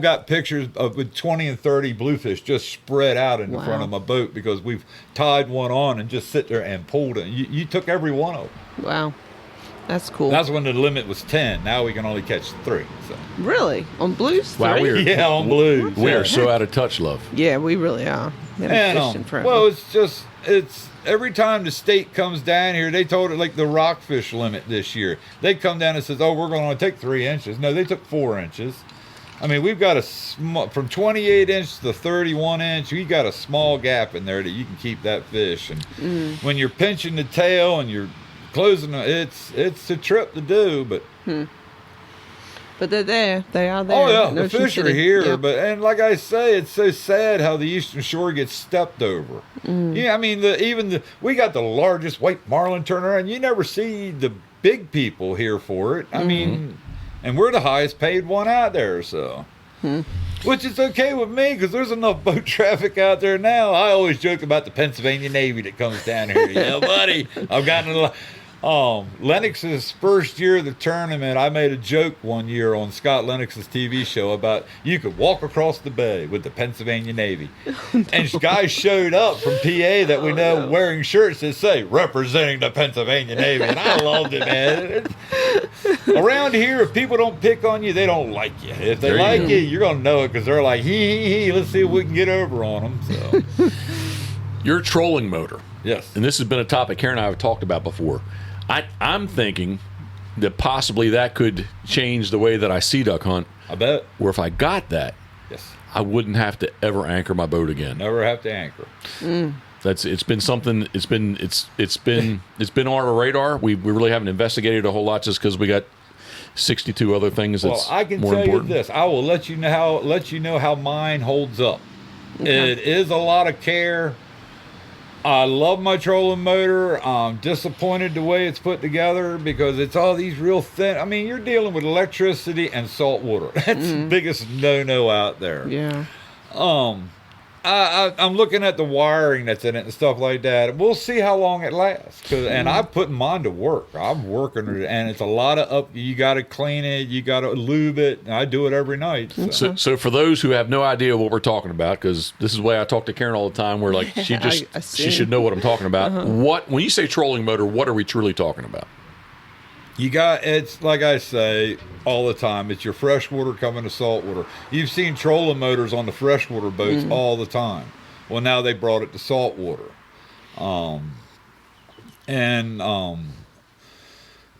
got pictures of with 20 and 30 bluefish just spread out in the front of my boat, because we've tied one on and just sit there and pulled it. You took every one of them. Wow. That's cool. That's when the limit was 10. Now we can only catch 3. So. Really? On blues? Wow, 3? Yeah, on blues. We Yeah. are so out of touch, love. Yeah, we really are. We haven't fished in forever. Well, it's every time the state comes down here, they told it like the rockfish limit this year. They come down and says, oh, we're going to take 3 inches. No, they took 4 inches. I mean, we've got from 28 inch to 31 inch, we got a small gap in there that you can keep that fish. And when you're pinching the tail and you're closing it, it's a trip to do, but But they're there. They are there. oh yeah, in the Ocean fish are City. here. Yeah. But and like I say, it's so sad how the Eastern Shore gets stepped over. Yeah, I mean, we got the largest white marlin turnaround. You never see the big people here for it. I mean, and we're the highest paid one out there, so. Which is okay with me, because there's enough boat traffic out there now. I always joke about the Pennsylvania Navy that comes down here. Yeah, buddy, I've gotten a lot. Lennox's first year of the tournament, I made a joke one year on Scott Lennox's TV show about you could walk across the bay with the Pennsylvania Navy. And guys showed up from PA that we know wearing shirts that say, representing the Pennsylvania Navy. And I loved it, man. Around here, if people don't pick on you, they don't like you. If they like you, you're going to know it, because they're like, hee, let's see if we can get over on them. So. Your trolling motor. Yes. And this has been a topic Karen and I have talked about before. I'm thinking that possibly that could change the way that I sea duck hunt. I bet. Where if I got that, Yes. I wouldn't have to ever anchor my boat again. Never have to anchor. It's been something. It's been on our radar. We really haven't investigated a whole lot, just because we got 62 other things that's I can more tell important. you this. I will let you know how mine holds up. Okay. It is a lot of care. I love my trolling motor. I'm disappointed the way it's put together because it's all these real thin. I mean, you're dealing with electricity and salt water. That's the biggest no-no out there. Yeah. I'm looking at the wiring that's in it and stuff like that. We'll see how long it lasts. And I'm putting mine to work. I'm working it, and it's a lot of you got to clean it, you got to lube it. And I do it every night. So for those who have no idea what we're talking about, because this is the way I talk to Karen all the time, we're like she should know what I'm talking about. When you say trolling motor, what are we truly talking about? It's like I say all the time, it's your freshwater coming to saltwater. You've seen trolling motors on the freshwater boats all the time. Well, now they brought it to saltwater.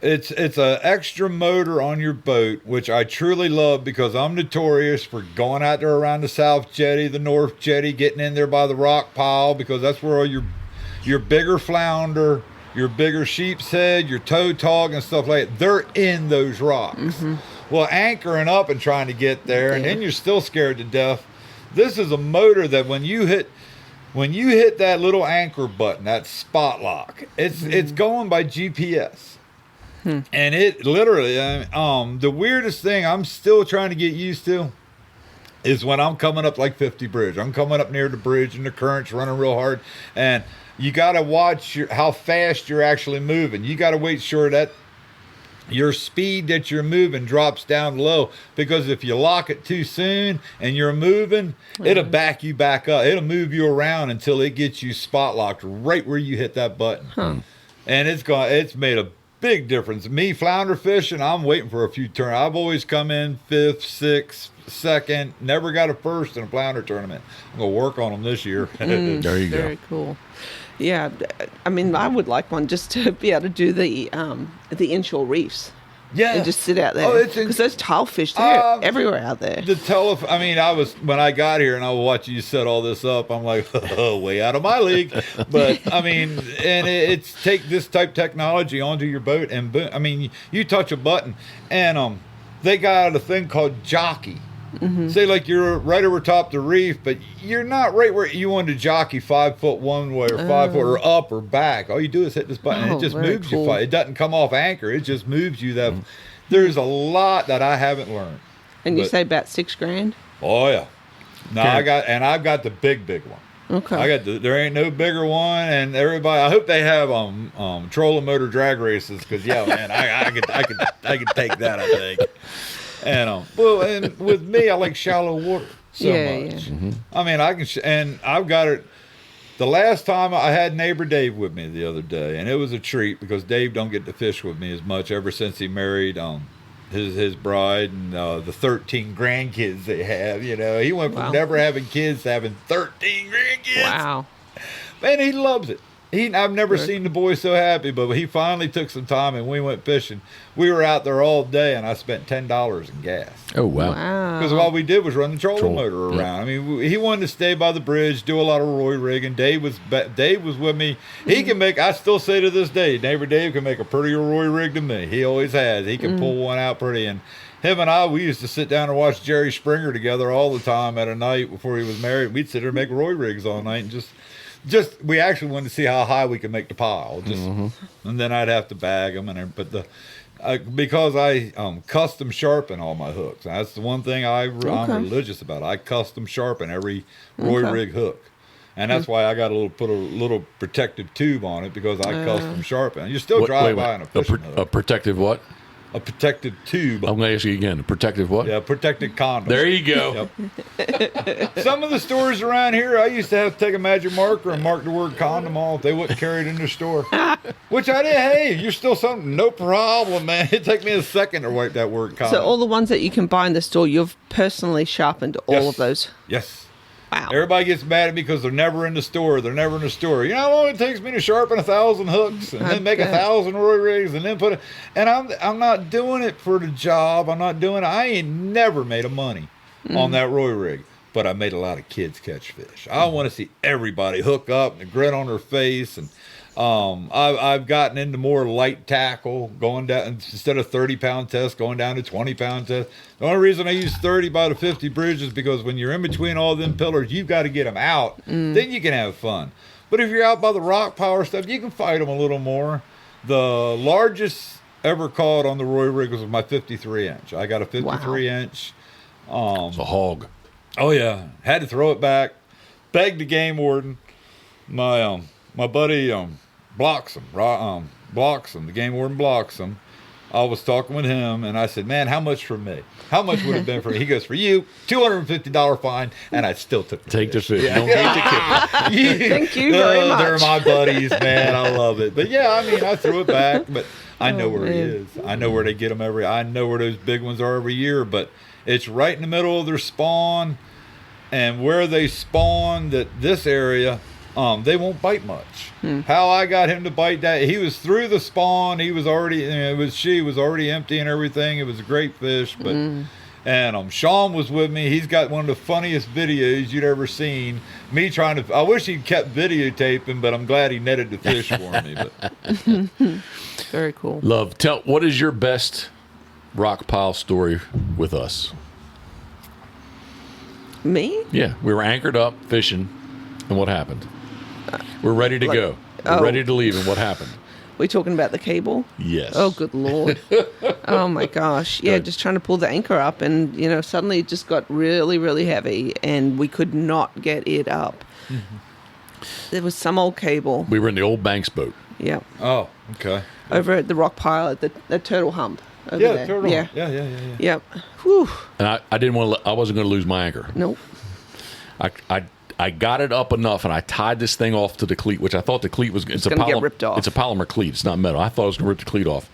It's an extra motor on your boat, which I truly love because I'm notorious for going out there around the South Jetty, the North Jetty, getting in there by the rock pile because that's where all your bigger flounder, your bigger sheep's head, your toe tog and stuff like that, they're in those rocks. Well, anchoring up and trying to get there, and then you're still scared to death. This is a motor that when you hit that little anchor button, that spot lock, it's going by GPS. And it literally, the weirdest thing I'm still trying to get used to is when I'm coming up like 50 Bridge. I'm coming up near the bridge and the current's running real hard, and you got to watch how fast you're actually moving. You got to make sure that your speed that you're moving drops down low, because if you lock it too soon and you're moving, it'll back you back up. It'll move you around until it gets you spot locked right where you hit that button. And it's made a big difference. Me flounder fishing, I'm waiting for a few turns. I've always come in 5th, 6th, 2nd, never got a first in a flounder tournament. I'm gonna work on them this year. There you go. Very cool. Yeah, I mean, I would like one just to be able to do the inshore reefs. Yeah, and just sit out there because those tile fish, they're everywhere out there. When I got here and I was watching you set all this up, I'm like, oh, way out of my league. But I mean, and it's take this type of technology onto your boat, and boom, I mean, you touch a button, and they got a thing called jockey. Say like you're right over top the reef, but you're not right where you want to jockey 5 foot one way or 5 foot or up or back. All you do is hit this button, and it just moves you. It doesn't come off anchor; it just moves you. There's a lot that I haven't learned. And you say about $6,000? Oh yeah. No, I've got the big one. Okay. There ain't no bigger one, and everybody. I hope they have trolling motor drag races, because man, I could take that, I think. And and with me, I like shallow water so much. Yeah. I mean, and I've got it. The last time I had neighbor Dave with me the other day, and it was a treat because Dave don't get to fish with me as much ever since he married his bride and the 13 grandkids they have. He went from never having kids to having 13 grandkids. Wow, man, he loves it. I've never seen the boy so happy, but he finally took some time and we went fishing. We were out there all day, and I spent $10 in gas. Oh, wow. Because all we did was run the trolling motor around. I mean, he wanted to stay by the bridge, do a lot of Roy rigging. Dave was with me. He can make, I still say to this day, neighbor Dave can make a prettier Roy rig than me. He always has. He can pull one out pretty. And him and I, we used to sit down and watch Jerry Springer together all the time at a night before he was married. We'd sit there and make Roy rigs all night and just we actually wanted to see how high we could make the pile, and then I'd have to bag them because I custom sharpen all my hooks. That's the one thing I'm religious about. I custom sharpen every Roy rig hook, and that's why I got put a little protective tube on it, because I custom sharpen. You still drive by in a fishing hook. A protective what? A protective tube. I'm going to ask you again. A protective what? Yeah, protected condom. There you go. Yep. Some of the stores around here, I used to have to take a magic marker and mark the word condom off. They wouldn't carry it in the store. Which I did. Hey, you're still something. No problem, man. It'd take me a second to wipe that word condom. So all the ones that you can buy in the store, you've personally sharpened all of those? Yes. Wow. Everybody gets mad at me because they're never in the store. You know how long it takes me to sharpen 1,000 hooks and then make 1,000 Roy rigs and then and I'm not doing it for the job. I ain't never made a money on that Roy rig, but I made a lot of kids catch fish. I want to see everybody hook up and the grin on their face. And I've gotten into more light tackle, going down instead of 30-pound test, going down to 20-pound test. The only reason I use 30 by the 50 bridge is because when you're in between all them pillars, you've got to get them out. Then you can have fun. But if you're out by the rock power stuff, you can fight them a little more. The largest ever caught on the Roy rig was my 53 inch. I got a 53 inch. It's a hog. Oh yeah, had to throw it back. Begged the game warden. My buddy blocks him. Blocks him. The game warden blocks him. I was talking with him, and I said, "Man, how much for me? How much would it have been for me?" He goes, "For you, $250 fine," and I still took the Take fish. the fish. Yeah. Don't get the kid. Thank you very much. They're my buddies, man. I love it. But yeah, I mean, I threw it back, but I know where he is. I know where they get them I know where those big ones are every year, but it's right in the middle of their spawn, and where they spawn, this area, they won't bite much. How I got him to bite that, he was through the spawn. He was already, she was already empty and everything. It was a great fish, but and Sean was with me. He's got one of the funniest videos you'd ever seen. Me trying to, I wish he'd kept videotaping, but I'm glad he netted the fish for me. But Very cool. Love, what is your best rock pile story with us? Me? Yeah, we were anchored up fishing, and what happened? We're ready to go. We're ready to leave, and what happened? We talking about the cable? Yes. Oh, good Lord. Oh, my gosh. Yeah, just trying to pull the anchor up, and, suddenly it just got really, really heavy, and we could not get it up. There was some old cable. We were in the old Banks boat. Yeah. oh, okay. Over at the rock pile at the turtle hump. Over Yeah, there. turtle. Yeah. Yeah. Yep. Whew. And I didn't want to. I wasn't going to lose my anchor. Nope. I got it up enough, and I tied this thing off to the cleat, which I thought the cleat was. It's gonna get ripped off. It's a polymer cleat. It's not metal. I thought I was going to rip the cleat off.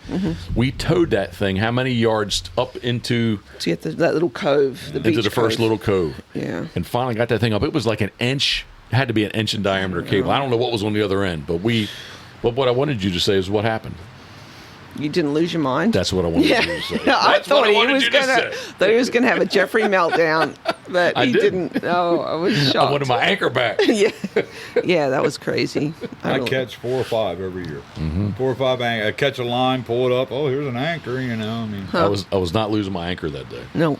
We towed that thing how many yards up into To get that little cove, the beach into the first cove. little cove. Yeah. And finally got that thing up. It was like an inch. It had to be an inch in diameter cable. I don't know what was on the other end, but what I wanted you to say is what happened. You didn't lose your mind? That's what I wanted Yeah. you to say. I That's thought what I he wanted was you to gonna. say. Thought he was gonna have a Jeffrey meltdown, but I he didn't. didn't. Oh, I was I shocked. wanted my anchor back. Yeah, that was crazy. I really- catch 4 or 5 every year. 4 or 5 anchor. I catch a line, pull it up. Oh, here's an anchor. I mean, I was not losing my anchor that day. No,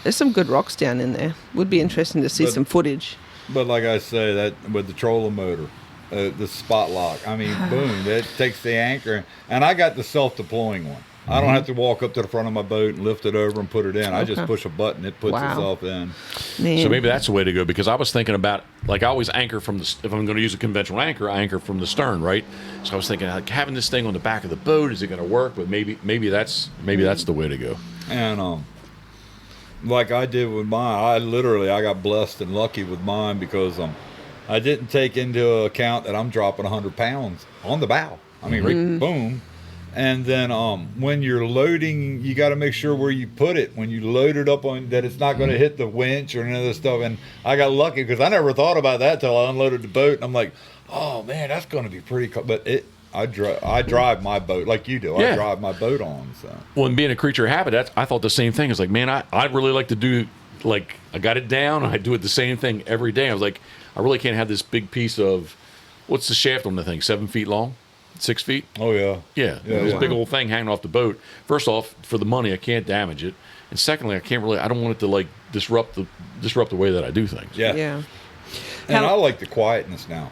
there's some good rocks down in there. Would be interesting to see But- some footage. but like I say, that with the trolling motor, the spot lock. I mean, boom, that takes the anchor, and I got the self-deploying one. I don't have to walk up to the front of my boat and lift it over and put it in. I just push a button, it puts Wow. itself in. Man. So maybe that's the way to go, because I was thinking about, like, I always anchor from the, if I'm going to use a conventional anchor, I anchor from the stern, right? So I was thinking, like, having this thing on the back of the boat, is it going to work? But maybe that's the way to go. And like I did with mine, I got blessed and lucky with mine because I didn't take into account that I'm dropping 100 pounds on the bow. I mean, boom. And then when you're loading, you got to make sure where you put it. When you load it up on that, it's not going to hit the winch or any of this stuff. And I got lucky because I never thought about that till I unloaded the boat. And I'm like, oh man, that's going to be pretty cool. But I drive my boat like you do. Yeah. I drive my boat on. So Well, and being a creature of habit, I thought the same thing. It's like, man, I'd really like to do, like, I got it down, and I do it the same thing every day. I was like, I really can't have this big piece of, what's the shaft on the thing, 7 feet long? 6 feet? oh yeah, Yeah, Yeah, this yeah. big old thing hanging off the boat. First off, for the money, I can't damage it, and secondly, I don't want it to like disrupt the way that I do things. yeah. Yeah. And How- I like the quietness now.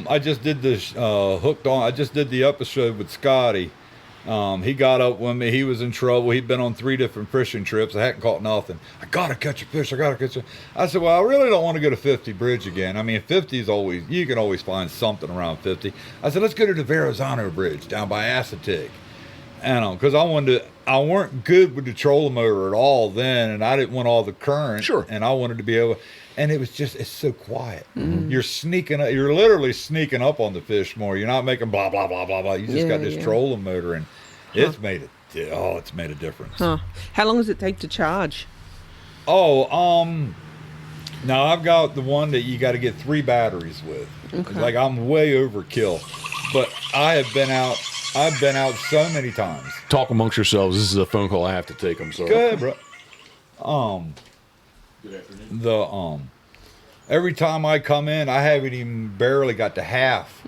I just did this hooked on. I just did the episode with Scotty. He got up with me. He was in trouble. He'd been on 3 different fishing trips. I hadn't caught nothing. I gotta catch a fish. I said, well, I really don't want to go to 50 Bridge again. I mean, 50 is always, you can always find something around 50. I said, let's go to the Verrazano Bridge down by Assateague. And because I weren't good with the trolling motor at all then, and I didn't want all the current. Sure. And I wanted to be able, and it was just, it's so quiet. You're sneaking up, you're literally sneaking up on the fish more. You're not making blah, blah, blah, blah, blah. You just got this trolling motor, and it's made a difference. Huh. How long does it take to charge? Oh, now I've got the one that you got to get 3 batteries with. Okay. Like I'm way overkill, but I've been out so many times. Talk amongst yourselves. This is a phone call I have to take. I'm sorry. Good, bro. Good afternoon. Every time I come in, I haven't even barely got to half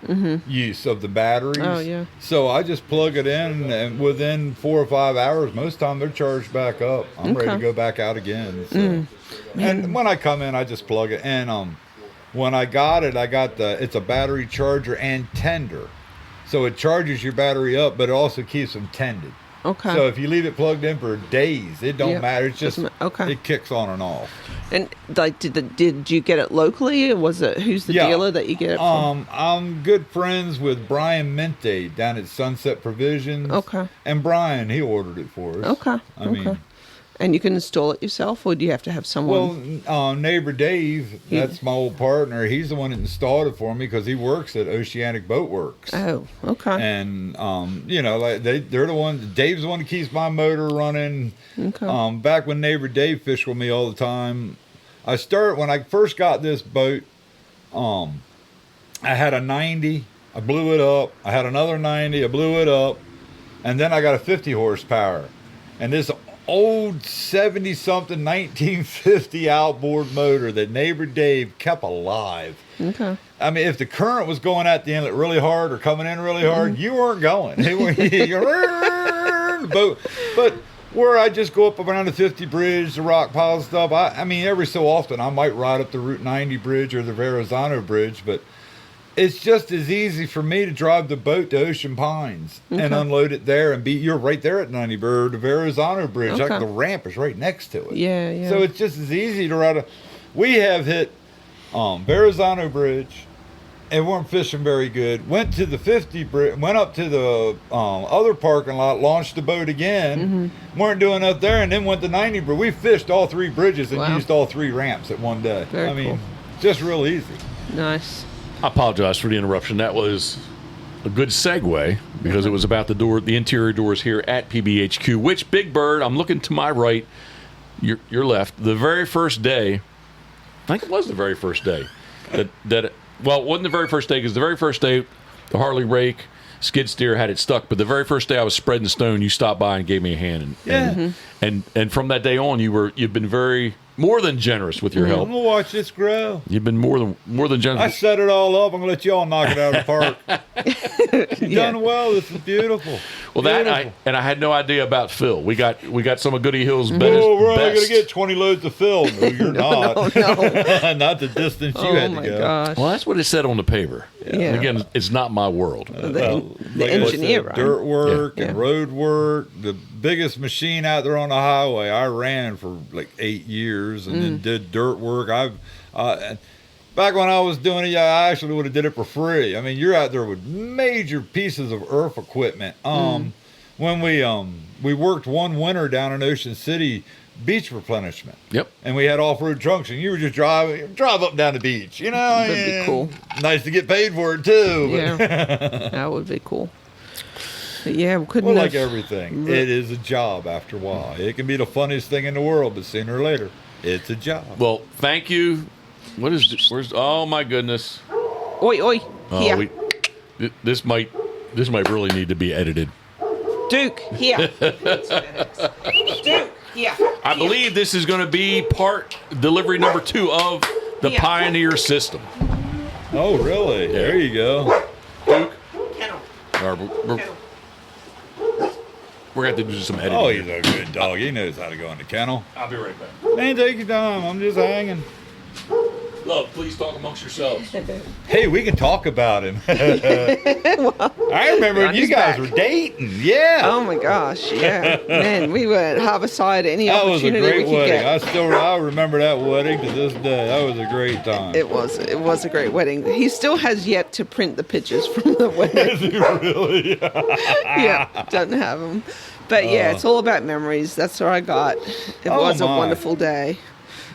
use of the batteries. Oh, yeah. So I just plug it in, and within 4 or 5 hours, most time they're charged back up. I'm ready to Okay. go back out again. So. And when I come in, I just plug it. And When I got it, it's a battery charger and tender. So it charges your battery up, but it also keeps them tended. Okay. So if you leave it plugged in for days, it don't matter. It's just okay. It kicks on and off. And like, did you get it locally, or was it who's the dealer that you get it from? I'm good friends with Brian Mente down at Sunset Provisions. Okay. And Brian, he ordered it for us. Okay. I mean, and you can install it yourself, or do you have to have someone? Well, neighbor Dave, that's my old partner. He's the one that installed it for me because he works at Oceanic Boat Works. Oh, okay. And like they're the one. Dave's the one that keeps my motor running. Okay. Back when neighbor Dave fished with me all the time, when I first got this boat, I had a 90. I blew it up. I had another 90. I blew it up, and then I got a 50 horsepower, and this old 70-something 1950 outboard motor that neighbor Dave kept alive. Okay. I mean, if the current was going at the inlet really hard or coming in really hard, you weren't going. But where I just go up around the 50 bridge, the rock pile stuff, I mean, every so often I might ride up the Route 90 bridge or the Verrazano bridge, but it's just as easy for me to drive the boat to Ocean Pines and unload it there and you're right there at 90 Bird, the Verrazano Bridge. Okay. Like the ramp is right next to it. Yeah, yeah. So it's just as easy to ride we have hit Verrazano Bridge and weren't fishing very good. Went to the 50 bridge, went up to the other parking lot, launched the boat again, weren't doing up there, and then went to 90 Bridge. We fished all 3 bridges and used all 3 ramps at one day. Very cool. Just real easy. Nice. I apologize for the interruption. That was a good segue because it was about the interior doors here at PBHQ. Which Big Bird? I'm looking to my right, your left. The very first day, I think it was the very first day well, it wasn't the very first day because the very first day the Harley rake skid steer had it stuck. But the very first day I was spreading the stone, you stopped by and gave me a hand. And from that day on, you've been more than generous with your help. I'm gonna watch this grow. You've been more than generous. I set it all up. I'm gonna let y'all knock it out of the park. You've done well. This is beautiful. Well, I had no idea about Phil. We got some of Goody Hill's best. Oh, we're only gonna get 20 loads of Phil. No, you're not. No. Not the distance you had to go. Gosh. Well, that's what it said on the paper. Yeah. And again, it's not my world. The engineer, right? Dirt work and road work. The biggest machine out there on the highway. I ran for like 8 years and then did dirt work. Back when I was doing it, I actually would have did it for free. I mean, you're out there with major pieces of earth equipment. When we worked one winter down in Ocean City, beach replenishment. Yep. And we had off-road trunks, and you were just drive up and down the beach. That'd be cool. Nice to get paid for it too. Yeah, that would be cool. But yeah, we couldn't. Well, like everything, it is a job after a while. It can be the funniest thing in the world, but sooner or later, it's a job. Well, thank you. What is this? Oh my goodness. Oi. Oh, this might really need to be edited. Duke, here. Duke, here. I believe this is going to be delivery number 2 of the Pioneer system. Oh, really? Yeah. There you go. Duke. Kennel. We're going to have to do some editing. Oh, he's a good dog. He knows how to go in the kennel. I'll be right back. Man, take your time. I'm just hanging. Love, please talk amongst yourselves. Hey, we can talk about him. I remember when you guys were dating. Yeah. Oh my gosh, yeah. Man, we were at Harborside any opportunity we could wedding. get. I remember that wedding to this day. That was a great time. It was a great wedding. He still has yet to print the pictures from the wedding. Is he really? Yeah, doesn't have them. But yeah, it's all about memories. That's what I got. It was a wonderful day.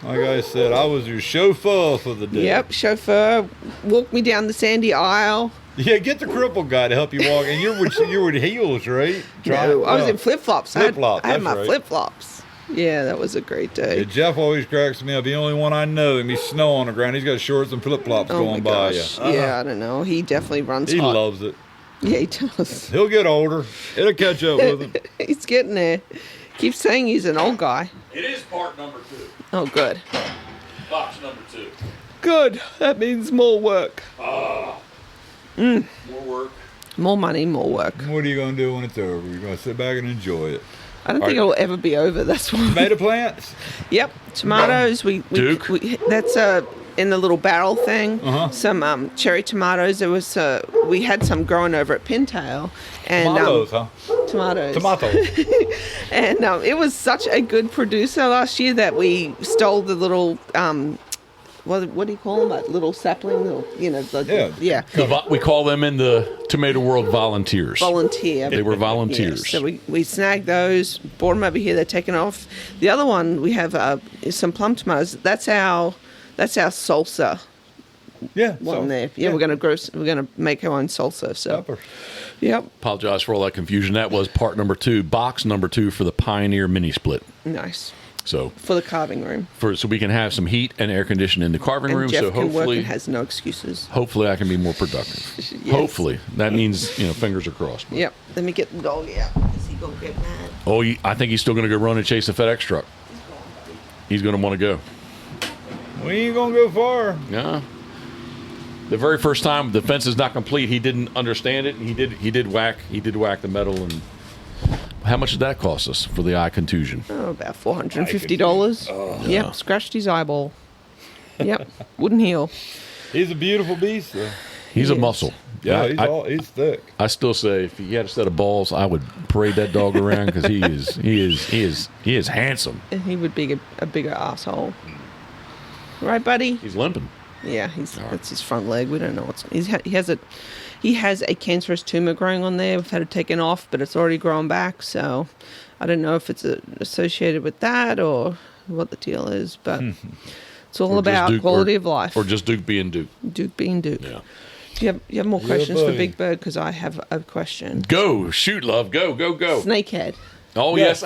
Like I said, I was your chauffeur for the day. Yep, chauffeur. Walked me down the sandy aisle. Yeah, get the crippled guy to help you walk. And you were in heels, right? No, I was in flip-flops. Flip-flops, I had my right. flip-flops. Yeah, that was a great day. Yeah, Jeff always cracks me up. The only one I know, and he's snow on the ground. He's got shorts and flip-flops going by you. Yeah, I don't know. He definitely runs He hot. loves it. Yeah, he does. He'll get older. It'll catch up with him. He's getting there. Keeps saying he's an old guy. It is part number 2. Oh, good. Box number 2. Good. That means more work. More work. More money, more work. What are you going to do when it's over? You're going to sit back and enjoy it. I don't think it'll ever be over. That's why. Tomato plants? Yep. Tomatoes. Duke? That's in the little barrel thing. Some cherry tomatoes. There was we had some growing over at Pintail. And, Tomatoes, huh? Tomatoes. And it was such a good producer last year that we stole the little what do you call them? That little sapling, We call them in the tomato world volunteers. Volunteer. They were volunteers. Yeah, so we snagged those, brought them over here. They're taken off. The other one we have is some plum tomatoes. That's our salsa. One there. Yeah, we're gonna make our own salsa. So. Pepper. Yep. Apologize for all that confusion. That was part number 2, box number 2 for the Pioneer mini split. Nice. So for the carving room. So we can have some heat and air conditioning in the carving room. Jeff so can hopefully work and has no excuses. Hopefully I can be more productive. Yes. Hopefully. That means, fingers are crossed. Yep. Let me get the dog out. Is he gonna get mad? Oh, I think he's still going to go run and chase the FedEx truck. He's going to want to go. We ain't gonna go far. Yeah. The very first time the fence is not complete, he didn't understand it. He did whack the metal. And how much did that cost us for the eye contusion? Oh, about $450. Oh. Yep, scratched his eyeball. Yep, wouldn't heal. He's a beautiful beast, though. He's a muscle. Yeah, he's thick. I still say if he had a set of balls, I would parade that dog around because he is handsome. And he would be a bigger asshole, right, buddy? He's limping. Yeah, that's his front leg. We don't know what's. He has a cancerous tumor growing on there. We've had it taken off, but it's already grown back. So I don't know if it's associated with that or what the deal is, but it's all about quality of life. Or just Duke being Duke. Duke being Duke. Yeah. Do you have more questions for Big Bird? Because I have a question. Go, shoot, love, go. Snakehead. Oh yes,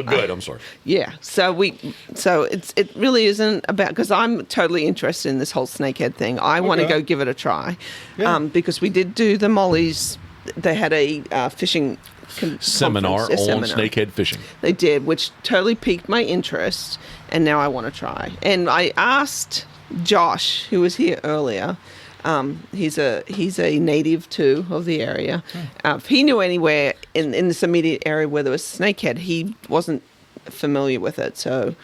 good. I'm sorry. Yeah. So it really isn't about, because I'm totally interested in this whole snakehead thing. I want to go give it a try, because we did do the Mollies. They had a fishing seminar on snakehead fishing. They did, which totally piqued my interest, and now I want to try. And I asked Josh, who was here earlier. He's a native too of the area. If he knew anywhere in this immediate area where there was snakehead, he wasn't familiar with it. So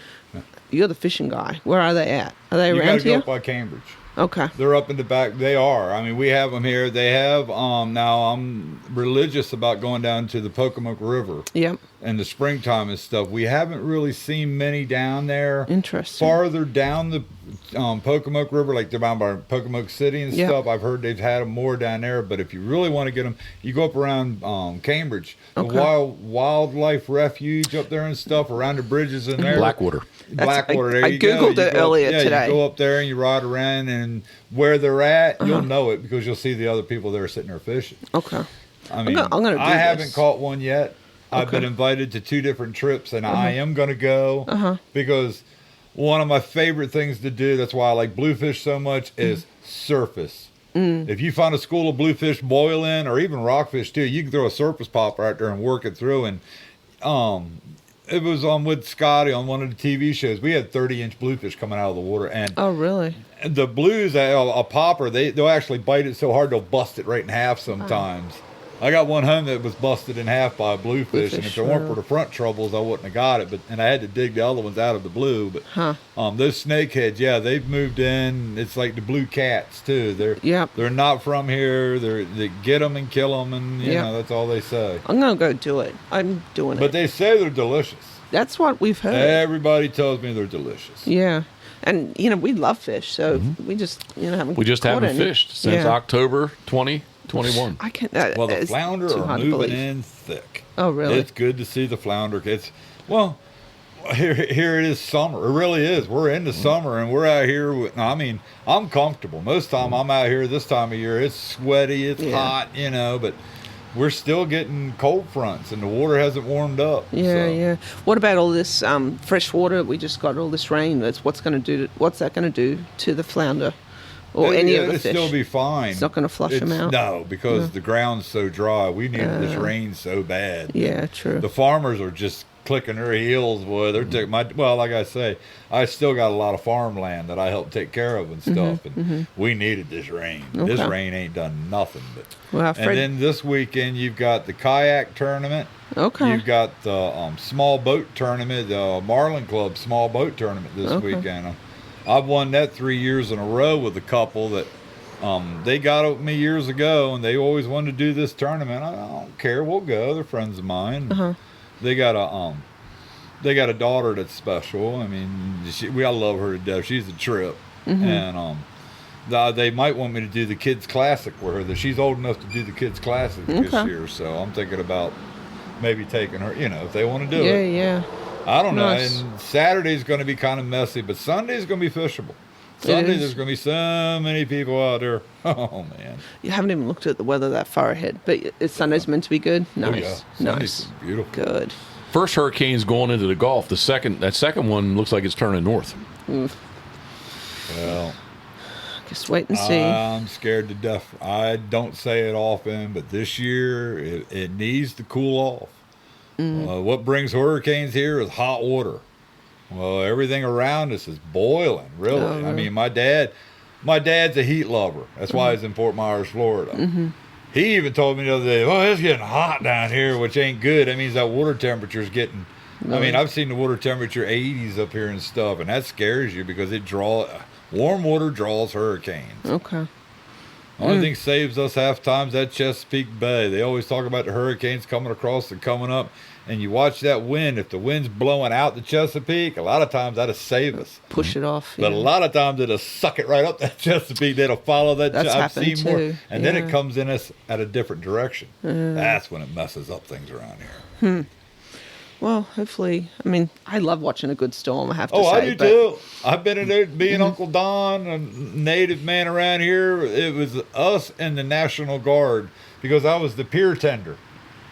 you're the fishing guy. Where are they at? Are they around here? You gotta go up by Cambridge. Okay. They're up in the back. They are. I mean, we have them here. They have. Now I'm religious about going down to the Pocomoke River. Yep. In the springtime and stuff. We haven't really seen many down there. Interesting. Farther down the Pocomoke River, like they're down by Pocomoke City and stuff. I've heard they've had them more down there. But if you really want to get them, you go up around Cambridge, the wildlife refuge up there and stuff, around the bridges in there. Blackwater. There I googled it earlier today. You go up there and you ride around, and where they're at, you'll know it because you'll see the other people there sitting there fishing. Okay. I mean, I'm gonna do I haven't caught one yet. I've been Okay. invited to 2 different trips, and I am going to go because one of my favorite things to do, that's why I like bluefish so much, is surface. If you find a school of bluefish boiling, or even rockfish too, you can throw a surface popper out there and work it through. And it was with Scotty on one of the TV shows. We had 30-inch bluefish coming out of the water, and Oh, really? the blues, a popper, they'll actually bite it so hard they'll bust it right in half sometimes. I got one home that was busted in half by a bluefish, and if it weren't for the front troubles, I wouldn't have got it. And I had to dig the other ones out of the blue. But those snakeheads, they've moved in. It's like the blue cats too. They're not from here. They get them and kill them, and you know that's all they say. I'm gonna go do it. I'm doing it. But they say they're delicious. That's what we've heard. Everybody tells me they're delicious. Yeah. And, we love fish, so we just, haven't haven't fished since October 2021. I can't. Well, the flounder are moving in thick. Oh, really? It's good to see the flounder. Here it is summer. It really is. We're into summer, and we're out here. I'm comfortable. Most time I'm out here this time of year. It's sweaty. It's hot, but we're still getting cold fronts, and the water hasn't warmed up. Yeah. What about all this fresh water? We just got all this rain. What's that going to do to the flounder or any of the fish? It'll still be fine. It's not going to flush them out. No, because the ground's so dry. We needed this rain so bad. Yeah, true. The farmers are just clicking their heels, boy. They're taking like I say, I still got a lot of farmland that I help take care of and stuff, and we needed this rain. Okay. This rain ain't done nothing but. Well, and then this weekend you've got the kayak tournament. Okay. You've got the small boat tournament, the Marlin Club small boat tournament this weekend. I've won that 3 years in a row with a couple that they got with me years ago, and they always wanted to do this tournament. I don't care, we'll go. They're friends of mine. They got a daughter that's special. I mean, I love her to death. She's a trip, and they might want me to do the kids classic with her. That she's old enough to do the kids classic this year, so I'm thinking about maybe taking her. If they want to do it. Yeah. I don't Nice. know. And Saturday's going to be kind of messy, but Sunday's going to be fishable. Sunday, there's going to be so many people out there. Oh, man. You haven't even looked at the weather that far ahead, but Sunday's meant to be good. Nice. Oh, yeah. Sunday's Nice. beautiful. Good. First hurricane's going into the Gulf. That second one looks like it's turning north. Well, Just wait and see. I'm scared to death. I don't say it often, but this year it needs to cool off. What brings hurricanes here is hot water. Well, everything around us is boiling, really. Oh, I mean, my dad's a heat lover. That's why he's in Fort Myers, Florida. He even told me the other day, "Oh, it's getting hot down here," which ain't good. That means that water temperature's getting. I mean, I've seen the water temperature 80s up here and stuff, and that scares you because warm water draws hurricanes. Okay. The only thing saves us half times that Chesapeake Bay. They always talk about the hurricanes coming across and coming up, and you watch that wind. If the wind's blowing out the Chesapeake, a lot of times that'll save us. Push it off. But a lot of times it'll suck it right up that Chesapeake. That'll follow that. That's I've happened seen more, too. and then it comes in us at a different direction. That's when it messes up things around here. Well, hopefully. I mean, I love watching a good storm, I have to Oh, say. I do too. I've been in there being Uncle Don, a native man around here. It was us and the National Guard because I was the pier tender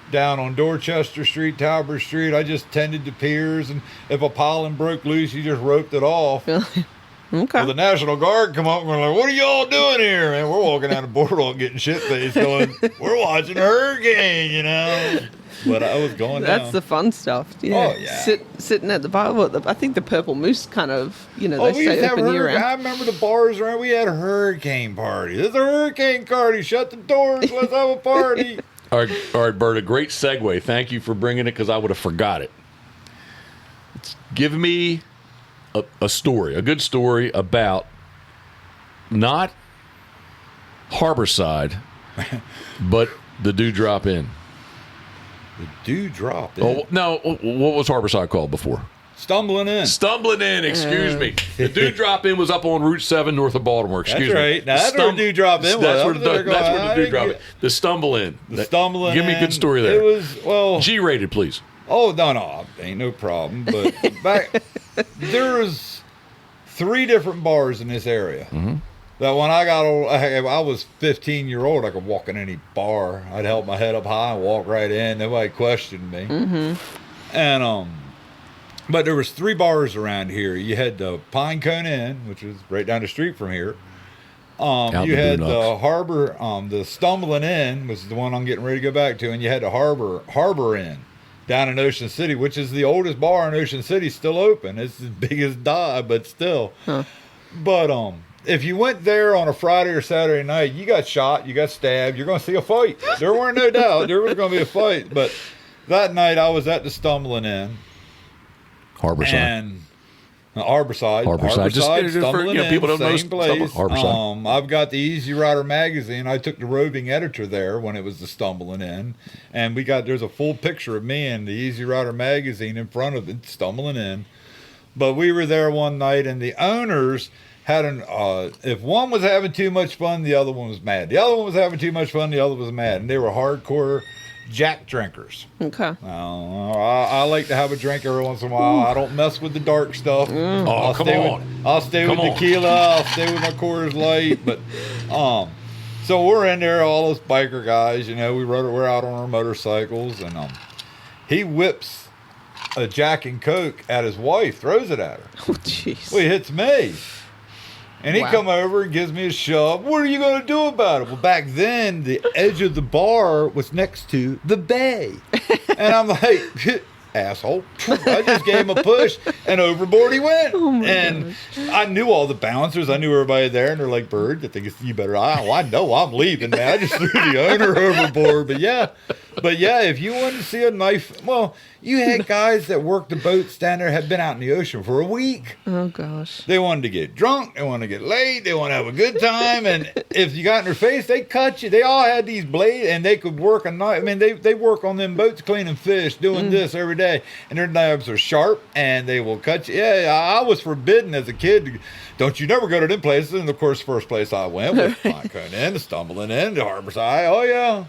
down on Dorchester Street, Talbot Street. I just tended the piers, and if a piling broke loose, you just roped it off. Okay. Well, the National Guard come up and we're like, "What are y'all doing here?" And we're walking down the boardwalk getting shit-faced going, "We're watching a hurricane, But I was going down. That's the fun stuff. Yeah. Oh, yeah. Sitting at the bar. Well, I think the Purple Moose kind of, We they used stay to have open year round. I remember the bars around. We had a hurricane party. There's a hurricane party. Shut the doors. Let's have a party. All right, Bert, a great segue. Thank you for bringing it because I would have forgot it. Give me a story, a good story about not Harborside, but the Dewdrop Inn. The dewdrop. Oh, no, what was Harborside called before? Stumbling in. Stumbling in, excuse me. The Dewdrop Inn was up on Route 7 north of Baltimore, excuse me. That's right. Now, that's where the Dewdrop Inn was. That's where That's the Dewdrop Inn. The Stumble In. The Stumbling Give me a good In. story there. It was, well... G-rated, please. Oh, no, ain't no problem. But there was 3 different bars in this area. That when I got old, I was 15-year-old, I could walk in any bar. I'd held my head up high and walk right in. Nobody questioned me. And but there was 3 bars around here. You had the Pine Cone Inn, which is right down the street from here. You had the Harbor, the Stumbling Inn, which is the one I'm getting ready to go back to, and you had the Harbor Inn down in Ocean City, which is the oldest bar in Ocean City, still open. It's as big as Dodge, but still. But if you went there on a Friday or Saturday night, you got shot, you got stabbed, you're going to see a fight. There weren't no doubt there was going to be a fight. But that night I was at the Stumbling Inn. Harborside. And Harborside. Just Stumbling In, people don't know same place. Harborside. I've got the Easy Rider magazine. I took the roving editor there when it was the Stumbling In. And there's a full picture of me and the Easy Rider magazine in front of it, Stumbling In. But we were there one night, and the owners had if one was having too much fun, the other one was mad. The other one was having too much fun, the other was mad. And they were hardcore Jack drinkers. Okay. I like to have a drink every once in a while. I don't mess with the dark stuff. Oh, come on. I'll stay with tequila. I'll stay with my Coors Light. But so we're in there, all those biker guys. We're out on our motorcycles, and he whips a Jack and Coke at his wife, throws it at her. Oh, jeez. Well, he hits me. And he Wow. come over and gives me a shove. What are you going to do about it? Well, back then, the edge of the bar was next to the bay. And I'm like, asshole. I just gave him a push, and overboard he went. Oh my and I knew all the bouncers. I knew everybody there, and they're like, Bird, I think you better. I know I'm leaving, man. I just threw the owner overboard. But yeah, But yeah, if you wanted to see a knife, well, you had guys that worked the boats down there, had been out in the ocean for a week. Oh, gosh. They wanted to get drunk. They wanted to get laid. They wanted to have a good time. And if you got in their face, they cut you. They all had these blades, and they could work a knife. I mean, they work on them boats cleaning fish, doing this every day. And their knives are sharp, and they will cut you. Yeah, I was forbidden as a kid. Don't you never go to them places. And, of course, the first place I went was coming in, stumbling in, the Harborside. Oh, yeah.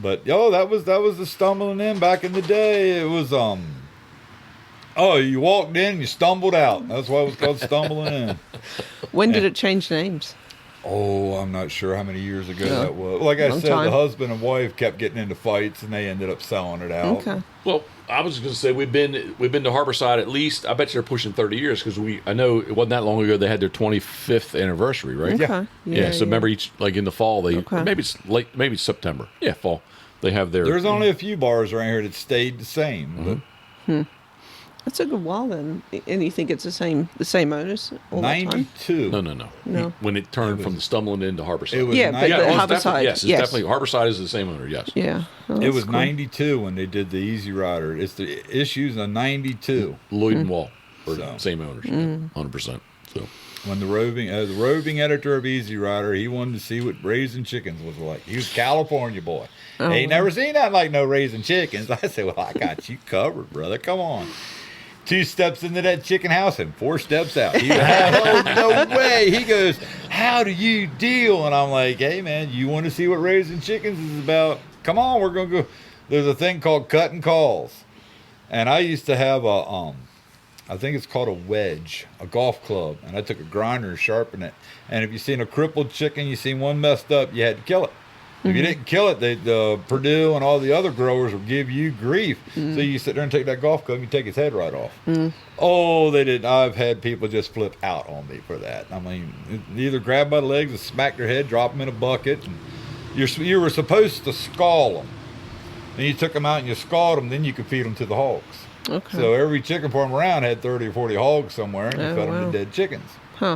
But, that was the stumbling in back in the day. It was, you walked in, you stumbled out. That's why it was called stumbling in. When did it change names? Oh, I'm not sure how many years ago that was. Like I said, the husband and wife kept getting into fights, and they ended up selling it out. Okay. Well, I was going to say we've been to Harborside at least. I bet you they're pushing 30 years because I know it wasn't that long ago they had their 25th anniversary, right? Okay. Yeah. So remember in the fall maybe it's late, maybe it's September. Yeah, fall. They have their. There's only a few bars around here that stayed the same. But That's a good while then. And you think it's the same owners all the time? 92. No. When it turned from the stumbling into Harborside. It was but the Harborside. Yes, it's definitely Harborside is the same owner. Yes. Yeah. Oh, it was cool. 92 when they did the Easy Rider. It's the issues of 92. Lloyd and Wall are the same owners, 100%. So When the roving editor of Easy Rider, he wanted to see what raising chickens was like. He was a California boy. Ain't never seen that like no raising chickens. I said, well, I got you covered, brother. Come on. 2 steps into that chicken house and 4 steps out. He goes, oh, no way. He goes, how do you deal? And I'm like, hey, man, you want to see what raising chickens is about? Come on, we're going to go. There's a thing called cutting calls. And I used to have I think it's called a wedge, a golf club. And I took a grinder and sharpened it. And if you seen a crippled chicken, you seen one messed up, you had to kill it. If you didn't kill it, the Purdue and all the other growers would give you grief. So you sit there and take that golf club and you take his head right off. Oh, they didn't. I've had people just flip out on me for that. I mean, either grab by the legs and smack their head, drop them in a bucket. And you were supposed to scald them. And you took them out and you scalded them, then you could feed them to the hogs. Okay. So every chicken farm around had 30 or 40 hogs somewhere, and you fed them to dead chickens. Huh.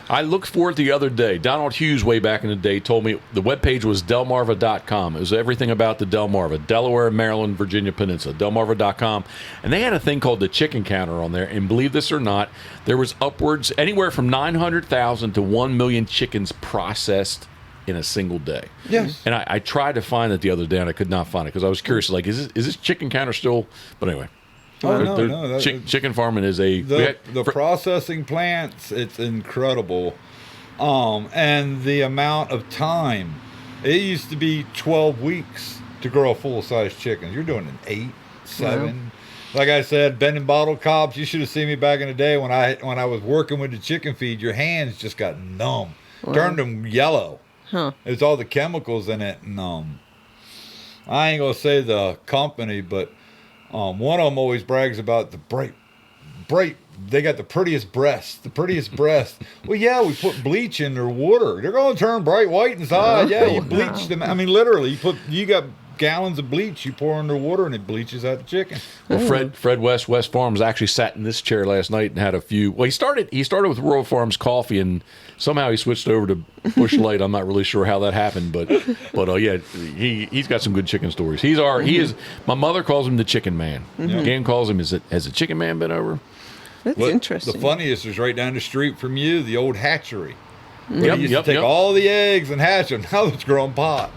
I looked for it the other day. Donald Hughes, way back in the day, told me the webpage was delmarva.com. It was everything about the Delmarva, Delaware, Maryland, Virginia Peninsula, delmarva.com. And they had a thing called the chicken counter on there. And believe this or not, there was upwards anywhere from 900,000 to 1 million chickens processed in a single day. Yes. And I tried to find it the other day, and I could not find it because I was curious, like, is this chicken counter still? But anyway. Chicken farming is the processing plants. It's incredible, and the amount of time. It used to be 12 weeks to grow a full-size chicken. You're doing it in 8, 7. Like I said, bending bottle cobs. You should have seen me back in the day when I was working with the chicken feed. Your hands just got numb, turned them yellow. Huh. It's all the chemicals in it. And I ain't gonna say the company, but. One of them always brags about the bright. They got the prettiest breasts. Well, yeah, we put bleach in their water. They're going to turn bright white inside. Yeah, you bleach them. I mean, literally, you got gallons of bleach you pour in their water and it bleaches out the chicken. Well, Fred West Farms actually sat in this chair last night and had a few. Well, he started with Rural Farms Coffee and somehow he switched over to Bush Light. I'm not really sure how that happened, but yeah, he's got some good chicken stories. He is. My mother calls him the Chicken Man. Gan calls him. Has the Chicken Man been over? That's interesting. The funniest is right down the street from you, the old hatchery. He used to take all the eggs and hatch them. Now it's growing pot.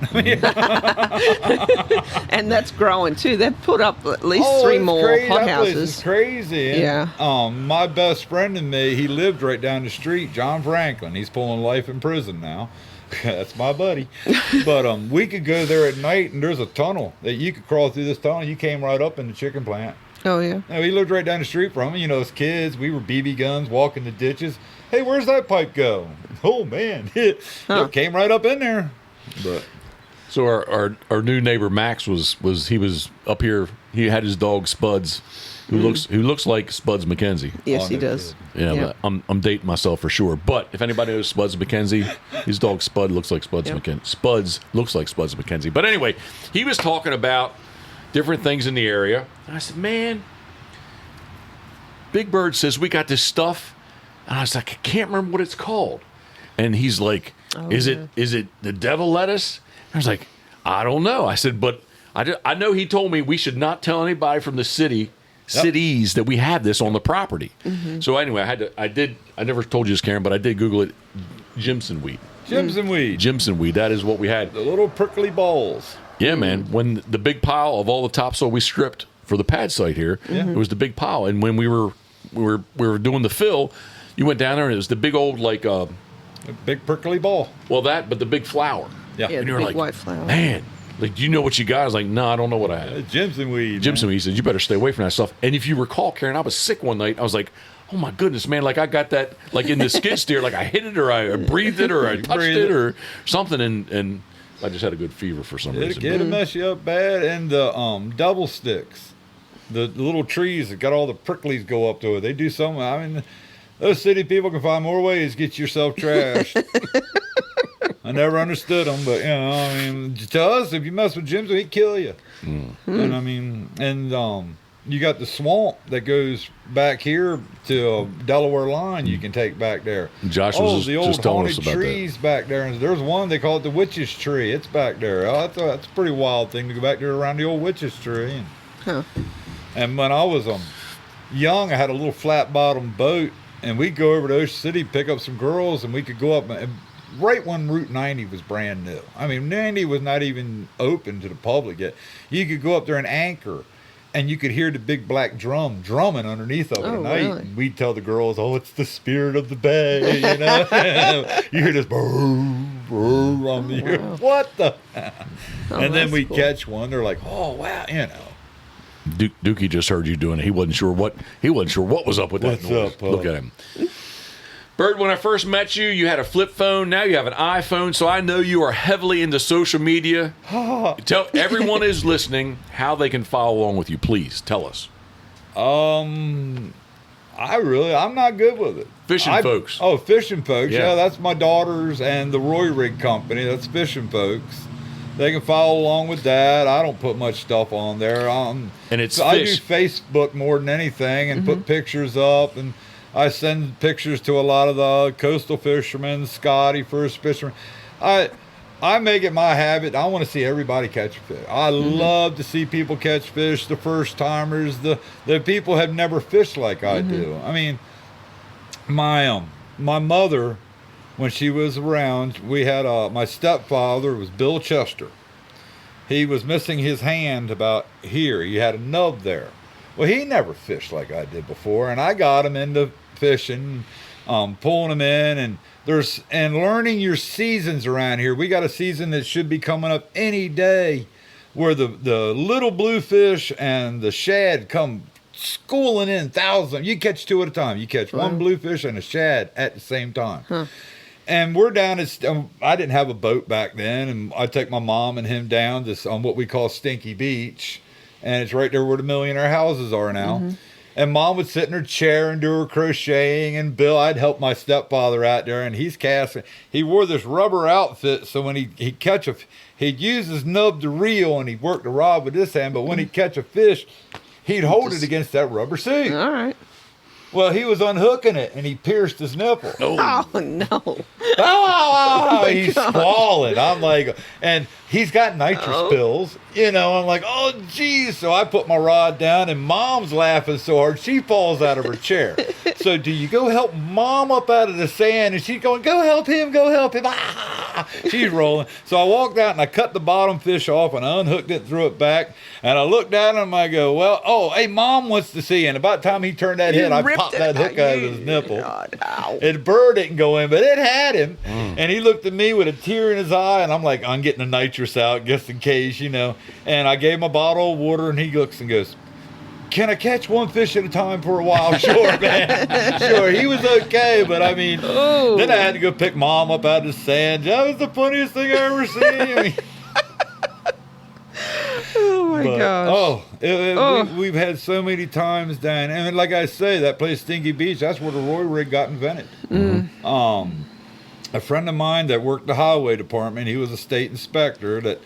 And that's growing too. They've put up at least 3 more hothouses. It's crazy. And, my best friend and me, he lived right down the street, John Franklin. He's pulling life in prison now. That's my buddy. But we could go there at night, and there's a tunnel that you could crawl through this tunnel. You came right up in the chicken plant. Oh, yeah. Now, he lived right down the street from me. You know, as kids, we were BB guns walking the ditches. Hey, where's that pipe go? Oh, man. It came right up in there. But so our new neighbor Max was up here. He had his dog Spuds, who looks like Spuds McKenzie. Yes, he does. Yeah. But I'm dating myself for sure. But if anybody knows Spuds McKenzie, his dog Spud looks like Spuds McKenzie. Spuds looks like Spuds McKenzie. But anyway, he was talking about different things in the area. And I said, man, Big Bird says we got this stuff. And I was like, I can't remember what it's called. And he's like, is it the devil lettuce? I was like, I don't know. I said, but I know he told me we should not tell anybody from the cities that we have this on the property. So anyway, I never told you this, Karen, but I did Google it. Jimson weed. Jimson weed. That is what we had. The little prickly balls. Yeah, man. When the big pile of all the topsoil we stripped for the pad site here, it was the big pile. And when we were doing the fill, you went down there and it was the big old a big prickly ball. Well, but the big flower. Yeah, and the you were big like, white flower. Man, like, do you know what you got? I was like, no, I don't know what I had. Jimson weed. Jimson weed. He said, you better stay away from that stuff. And if you recall, Karen, I was sick one night. I was like, oh my goodness, man, like I got that, like in the skid steer, like I hit it or I breathed it or I touched it or something, and I just had a good fever for some reason. It'll mess you up bad. And the double sticks, the little trees that got all the pricklies go up to it, they do something. I mean, those city people can find more ways to get yourself trashed. I never understood them, but, I mean, to us, if you mess with Jim's, he'd kill you. And I mean, you got the swamp that goes back here to Delaware line you can take back there. Josh was the old just telling us haunted about trees back there. And there's one, they call it the witch's tree. It's back there. Oh, that's a pretty wild thing to go back there around the old witch's tree. And when I was young, I had a little flat-bottom boat, and we'd go over to Ocean City, pick up some girls, and we could go up and right when Route 90 was brand new. I mean, 90 was not even open to the public yet. You could go up there and anchor, and you could hear the big black drumming underneath of it at night. Really? And we'd tell the girls, it's the spirit of the bay, you know. You hear this boom, boom on the ear. What the? And then we'd catch one. They're like, oh, wow, you know. Dookie just heard you doing it. He wasn't sure what was up with that What's noise. up, Look at him. Bird, when I first met you, you had a flip phone. Now you have an iPhone, so I know you are heavily into social media. Tell everyone who's listening how they can follow along with you. Please tell us. I'm not good with it. Fishing Folks. Oh, Fishing Folks. Yeah. Yeah, that's my daughters and the Roy Rig Company. That's Fishing Folks. They can follow along with that. I don't put much stuff on there. And it's I do fish. Facebook more than anything and put pictures up, and I send pictures to a lot of the coastal fishermen, Scotty, first fishermen. I make it my habit. I want to see everybody catch a fish. I love to see people catch fish, the first timers, the people have never fished like I do. I mean, my mother, when she was around, we had my stepfather was Bill Chester. He was missing his hand about here. He had a nub there. Well, he never fished like I did before, and I got him into fishing, pulling him in, and learning your seasons around here. We got a season that should be coming up any day, where the little bluefish and the shad come schooling in thousands. You catch two at a time. You catch one bluefish and a shad at the same time. And we're down at, I didn't have a boat back then, and I take my mom and him down to on what we call Stinky Beach, and it's right there where the millionaire houses are now. And Mom would sit in her chair and do her crocheting, and Bill, I'd help my stepfather out there, and he's casting. He wore this rubber outfit, so when he'd catch he'd use his nub to reel, and he'd work the rod with this hand, but when he'd catch a fish, he'd hold it against that rubber suit. All right. Well, he was unhooking it, and he pierced his nipple. Oh, no. Oh, he's squalling. I'm like, and he's got nitrous pills, you know. I'm like, oh, geez. So I put my rod down, and Mom's laughing so hard, she falls out of her chair. So do you go help Mom up out of the sand? And she's going, go help him, go help him. Ah! She's rolling. So I walked out, and I cut the bottom fish off, and I unhooked it, threw it back. And I looked down at him, I go, well, hey, Mom wants to see. And about the time he turned that head, I popped that hook out of his nipple. God, ow. And the bird didn't go in, but it had him. And he looked at me with a tear in his eye, and I'm like, I'm getting the nitrous out just in case, you know. And I gave him a bottle of water, and he looks and goes, can I catch one fish at a time for a while? Sure, man. Sure. He was okay, but I mean, then I had to go pick Mom up out of the sand. That was the funniest thing I ever seen. Oh, my gosh. We've had so many times down. And like I say, that place, Stinky Beach, that's where the Roy Rig got invented. A friend of mine that worked the highway department, he was a state inspector, that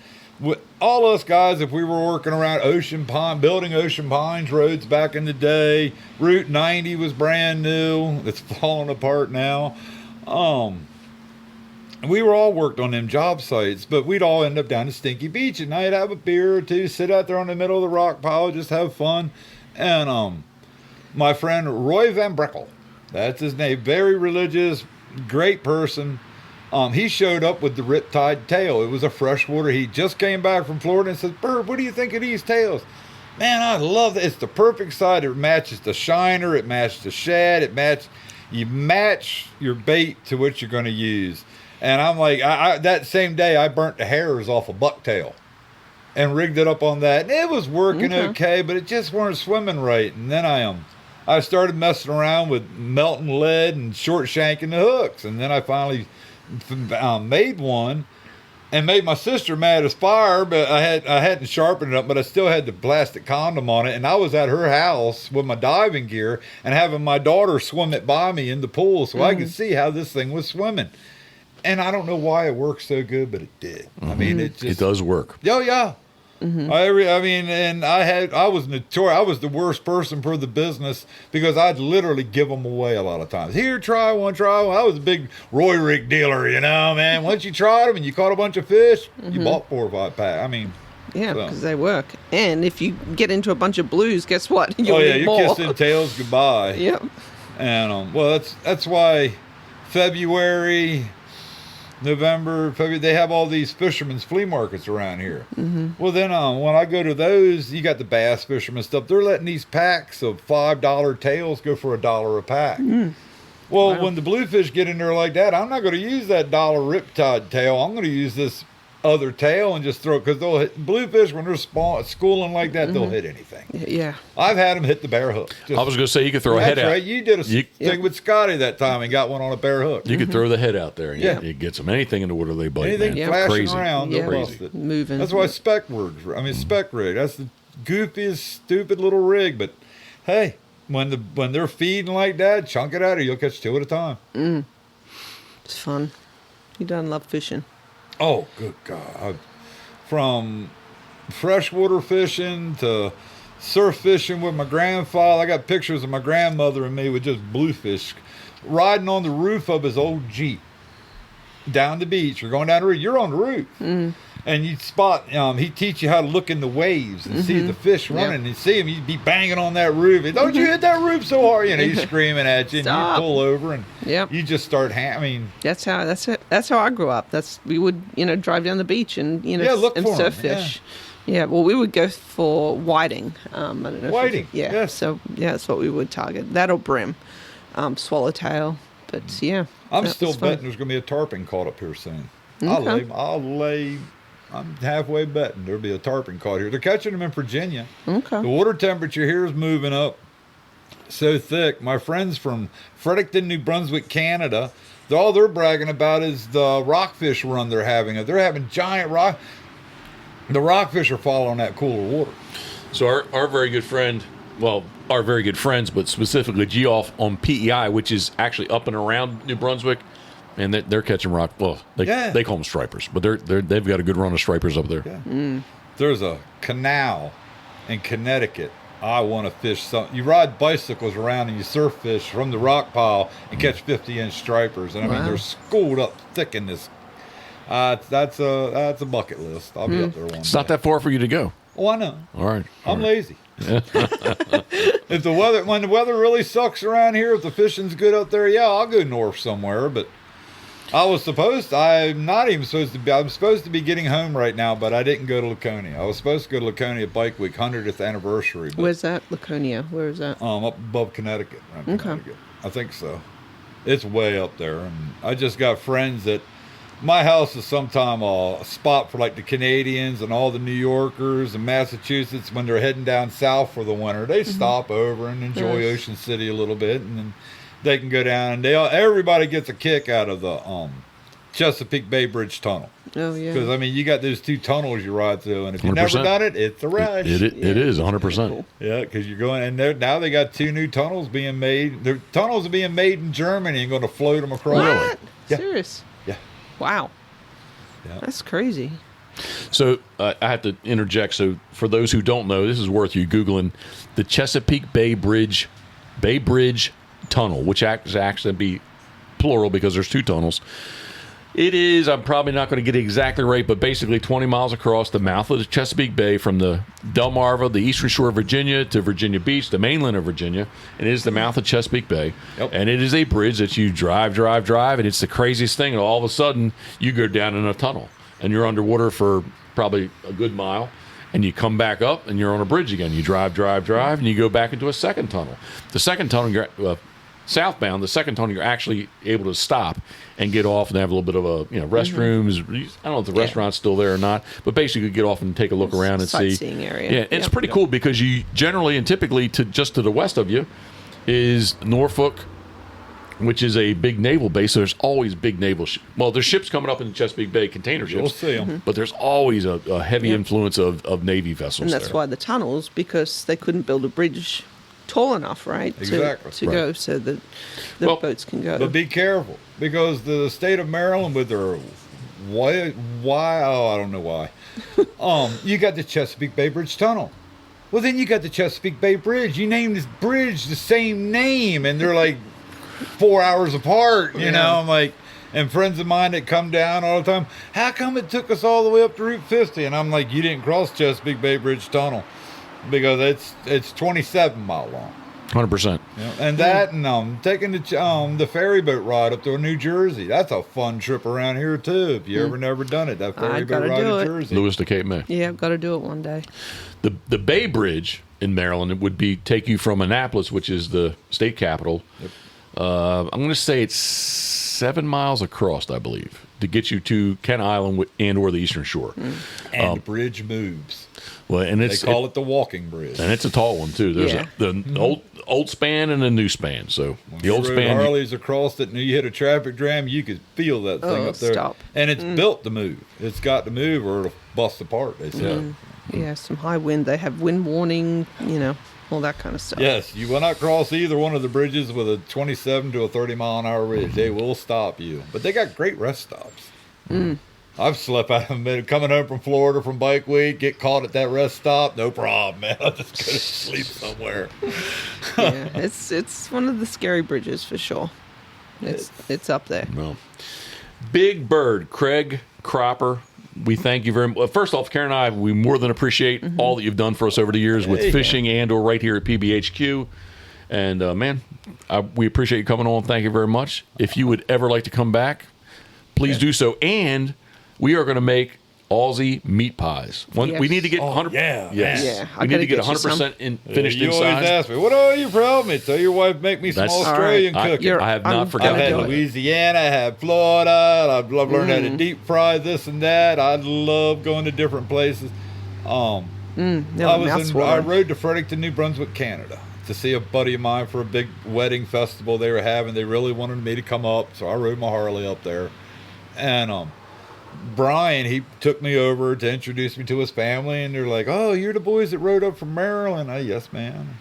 all us guys, if we were working around building Ocean Pines roads back in the day, Route 90 was brand new. It's falling apart now. And we were all worked on them job sites, but we'd all end up down to Stinky Beach at night, have a beer or two, sit out there on the middle of the rock pile, just have fun. And my friend Roy Van Breckel, that's his name, very religious, great person. He showed up with the Riptide tail. It was a freshwater. He just came back from Florida and said, "Bird, what do you think of these tails?" Man, I love it. It's the perfect size. It matches the shiner. It matches the shad. You match your bait to what you're going to use. And I'm like, that same day, I burnt the hairs off a bucktail and rigged it up on that. And it was working okay, but it just weren't swimming right. And then I started messing around with melting lead and short shanking the hooks. And then I finally made one and made my sister mad as fire, but I hadn't sharpened it up, but I still had the plastic condom on it. And I was at her house with my diving gear and having my daughter swim it by me in the pool so I could see how this thing was swimming. And I don't know why it worked so good, but it did. I mean, it does work. Oh yeah. I mean, and I was notorious. I was the worst person for the business because I'd literally give them away a lot of times. Here, try one. I was a big Roy Rig dealer, you know, man. Once you tried them and you caught a bunch of fish, you bought 4 or 5 packs. I mean, yeah, because they work. And if you get into a bunch of blues, guess what? You'll you're kissing tails goodbye. Yep. And well, that's why February, November, February, they have all these fishermen's flea markets around here. Well, then when I go to those, you got the bass fishermen stuff. They're letting these packs of $5 tails go for $1 a pack. Well, when the bluefish get in there like that, I'm not going to use that $1 Riptide tail. I'm going to use this other tail and just throw it, because they'll hit bluefish when they're schooling like that. They'll hit anything. Yeah, I've had them hit the bare hook. I was going to say, you could throw a head out. That's right. You did a thing with Scotty that time and got one on a bare hook. You could throw the head out there and it gets them. Anything in the water they bite. Anything flashing around, they'll bust it. Moving. That's why spec rig. That's the goofiest, stupid little rig. But hey, when they're feeding like that, chunk it out, or you'll catch 2 at a time. It's fun. You done love fishing? Oh, good God. From freshwater fishing to surf fishing with my grandfather. I got pictures of my grandmother and me with just bluefish riding on the roof of his old Jeep down the beach. You're going down the roof. You're on the roof. And you'd spot, he'd teach you how to look in the waves and see the fish running and see him. You'd be banging on that roof. Don't you hit that roof so hard? You know, he's screaming at you and you pull over and you just start, That's how I grew up. We would, drive down the beach and, look and for surf 'em, fish. Yeah, well, we would go for whiting. I don't know. Whiting, yes. So, that's what we would target. That or brim, swallowtail. But, I'm still betting there's going to be a tarpon caught up here soon. Okay. I'm halfway betting there'll be a tarpon caught here. They're catching them in Virginia. Okay. The water temperature here is moving up so thick. My friends from Fredericton, New Brunswick, Canada, all they're bragging about is the rockfish run they're having. They're having giant rock. The rockfish are following that cooler water. So our very good friend, our very good friends, but specifically Geoff on PEI, which is actually up and around New Brunswick, and they're catching rock. Well, they call them stripers, but they've got a good run of stripers up there. Yeah. There's a canal in Connecticut. I want to fish something. You ride bicycles around and you surf fish from the rock pile and catch 50-inch stripers. And I mean, they're schooled up thick in this. That's a bucket list. I'll be up there one day. It's not that far for you to go. Oh, I know. All right. I'm lazy. When the weather really sucks around here, if the fishing's good up there, I'll go north somewhere. But I'm supposed to be getting home right now, but I didn't go to Laconia. I was supposed to go to Laconia Bike Week 100th anniversary. But, where's that, Laconia? Where is that? Up above Connecticut. Okay. Connecticut. I think so. It's way up there. And I just got friends that my house is sometime a spot for like the Canadians and all the New Yorkers and Massachusetts when they're heading down south for the winter. They stop over and enjoy Ocean City a little bit, and then they can go down, and everybody gets a kick out of the Chesapeake Bay Bridge Tunnel. Oh, yeah. Because, you got those 2 tunnels you ride through, and if you've never done it, it's a rush. It is, 100%. Cool. Yeah, because you're going, and now they got 2 new tunnels being made. The tunnels are being made in Germany and going to float them across. What? Yeah. Serious? Yeah. Wow. Yeah. That's crazy. So I have to interject. So for those who don't know, this is worth you Googling the Chesapeake Bay Bridge Tunnel, which actually be plural because there's 2 tunnels. It is, I'm probably not going to get it exactly right, but basically 20 miles across the mouth of the Chesapeake Bay from the Delmarva, the eastern shore of Virginia, to Virginia Beach, the mainland of Virginia. It is the mouth of Chesapeake Bay. Yep. And it is a bridge that you drive, and it's the craziest thing. And all of a sudden, you go down in a tunnel, and you're underwater for probably a good mile. And you come back up, and you're on a bridge again. You drive, and you go back into a second tunnel. The second tunnel, you're southbound. The second tunnel, you're actually able to stop and get off and have a little bit of a, restrooms. I don't know if the restaurant's still there or not, but basically get off and take a look around and see. Sightseeing area. Yeah, it's pretty cool because you generally and typically just to the west of you is Norfolk, which is a big naval base. So there's always big naval well, there's ships coming up in the Chesapeake Bay, container ships. You'll see them. But there's always a heavy influence of Navy vessels And that's there. why the tunnels, because they couldn't build a bridge tall enough, right? Exactly. To go so that the boats can go. But be careful, because the state of Maryland with their why I don't know why. You got the Chesapeake Bay Bridge Tunnel. Well, then you got the Chesapeake Bay Bridge. You named this bridge the same name, and they're like 4 hours apart. You know, I'm like, and friends of mine that come down all the time. How come it took us all the way up to Route 50? And I'm like, you didn't cross Chesapeake Bay Bridge Tunnel. Because it's 27 mile long. 100%. And that, and taking the ferry boat ride up to New Jersey. That's a fun trip around here too. If you ever never done it, that ferry boat ride to Jersey. Lewis to Cape May. Yeah, I've got to do it one day. The Bay Bridge in Maryland would take you from Annapolis, which is the state capital. Yep. I'm going to say it's 7 miles across, I believe, to get you to Kent Island or the Eastern Shore. And the bridge moves. Well, and they call it the walking bridge, and it's a tall one too. There's the old span and a new span. So when the old span, Harleys across it, and you hit a traffic jam, you could feel that thing up there. Stop. And it's built to move. It's got to move, or it'll bust apart. They said. Yeah, some high wind. They have wind warning. All that kind of stuff. Yes, you will not cross either one of the bridges with a 27 to a 30 mile an hour ridge. They will stop you, but they got great rest stops. I've slept out of bed coming home from Florida from bike week, get caught at that rest stop, no problem, man. I'll just go to sleep somewhere. Yeah, it's one of the scary bridges for sure. It's up there. Well, Big Bird, Craig Cropper, we thank you very much. First off, Karen and I, we more than appreciate all that you've done for us over the years with fishing and/or right here at PBHQ. And man, we appreciate you coming on. Thank you very much. If you would ever like to come back, please do so. And we are going to make Aussie meat pies. We need to get 100%. Yeah, we need to get 100% finished you inside. always ask me, what are you from? Me tell your wife make me some Australian cooking. I have not forgotten. I've had Louisiana, I had Florida. I've learned how to deep fry this and that. I love going to different places. I rode to Fredericton, New Brunswick, Canada, to see a buddy of mine for a big wedding festival they were having. They really wanted me to come up, so I rode my Harley up there. And Brian, he took me over to introduce me to his family, and they're like, "Oh, you're the boys that rode up from Maryland." Yes, man.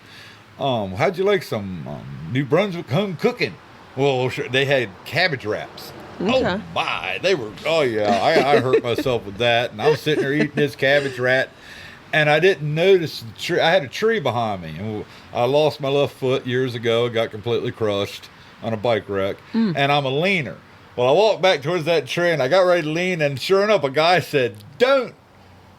How'd you like some New Brunswick home cooking? Well, sure, they had cabbage wraps. Okay. Oh my, they were. Oh yeah, I hurt myself with that, and I'm sitting there eating this cabbage wrap, and I didn't notice the tree. I had a tree behind me, and I lost my left foot years ago. Got completely crushed on a bike wreck, and I'm a leaner. Well, I walked back towards that tree, and I got ready to lean, and sure enough, a guy said, "Don't."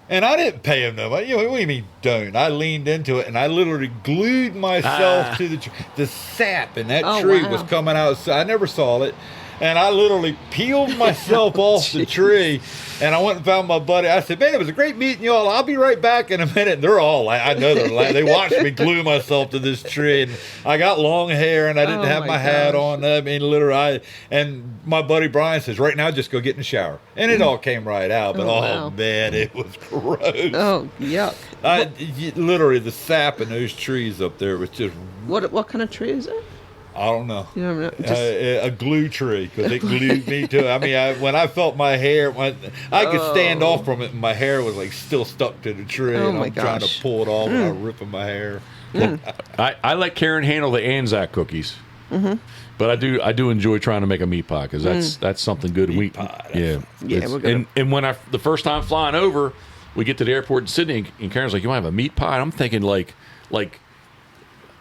And I didn't pay him no money. What do you mean, don't? I leaned into it, and I literally glued myself to the tree. The sap in that tree was coming out. I never saw it. And I literally peeled myself off the tree, and I went and found my buddy. I said, "Man, it was a great meeting y'all. I'll be right back in a minute." And they're all I know they're laughing. They watched me glue myself to this tree, and I got long hair, and I didn't have my hat on. I mean, literally, and my buddy Brian says, "Right now, just go get in the shower." And it all came right out, but man, it was gross. Oh, yuck. Literally, the sap in those trees up there was just... What kind of tree is it? I don't know. You don't know? A glue tree, because it glued me to it. I mean, when I felt my hair, I could stand off from it, and my hair was like still stuck to the tree, and I'm trying to pull it off, and I'm ripping my hair. I let Karen handle the Anzac cookies, but I do enjoy trying to make a meat pie, because that's something good. Meat pie. And when the first time flying over, we get to the airport in Sydney, and Karen's like, "You want to have a meat pie?" And I'm thinking like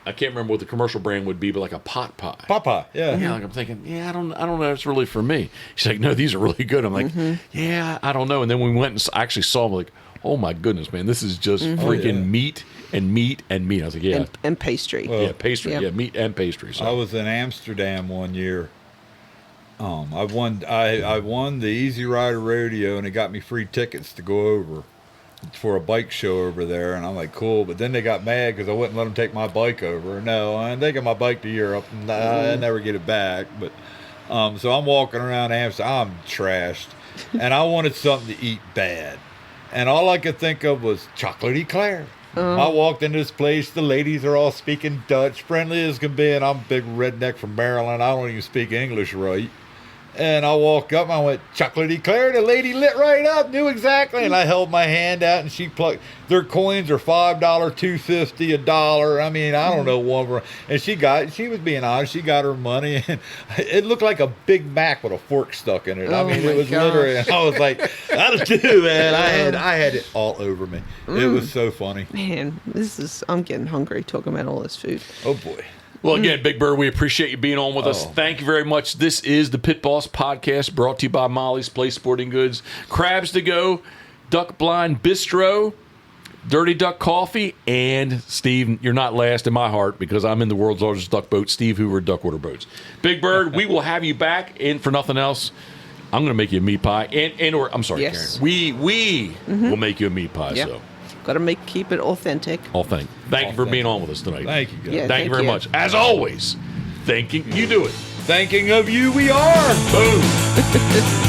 I can't remember what the commercial brand would be, but like a pot pie. Pot pie, yeah. Yeah, like I'm thinking, I don't know if it's really for me. She's like, no, these are really good. I'm like, yeah, I don't know. And then we went and actually saw them, like, oh my goodness, man, this is just freaking meat and meat and meat. I was like, yeah. And pastry. Yeah, pastry. Yep. Yeah, meat and pastry. So. I was in Amsterdam one year. I won the Easy Rider Rodeo, and it got me free tickets to go over for a bike show over there. And I'm like, cool. But then they got mad because I wouldn't let them take my bike over. No, I'm taking my bike to Europe, and I never get it back. But so I'm walking around Amsterdam. I'm trashed, and I wanted something to eat bad. And all I could think of was chocolate eclair. I walked into this place. The ladies are all speaking Dutch, friendly as can be, and I'm a big redneck from Maryland. I don't even speak English right. And I walked up and I went, chocolate eclair. The lady lit right up, knew exactly. And I held my hand out and she plucked. Their coins are $5, $2.50, $1. I mean, I don't know one. And she was being honest. She got her money. And it looked like a Big Mac with a fork stuck in it. I mean, it was literally. And I was like, that'll do, man. I had it all over me. It was so funny. Man, I'm getting hungry talking about all this food. Oh, boy. Well, again, Big Bird, we appreciate you being on with us. Thank you very much. This is the Pit Boss Podcast, brought to you by Molly's Place Sporting Goods, Crabs to Go, Duck Blind Bistro, Dirty Duck Coffee, and Steve, you're not last in my heart because I'm in the world's largest duck boat, Steve Hoover Duckwater Boats. Big Bird, we will have you back, and for nothing else, I'm going to make you a meat pie, or I'm sorry, yes. Karen. We will make you a meat pie. Yep. So. Got to keep it authentic. Thank you for being on with us tonight. Thank you, guys. Yeah, Thank you very much. As always, thinking you do it. Thinking of you, we are. Boom.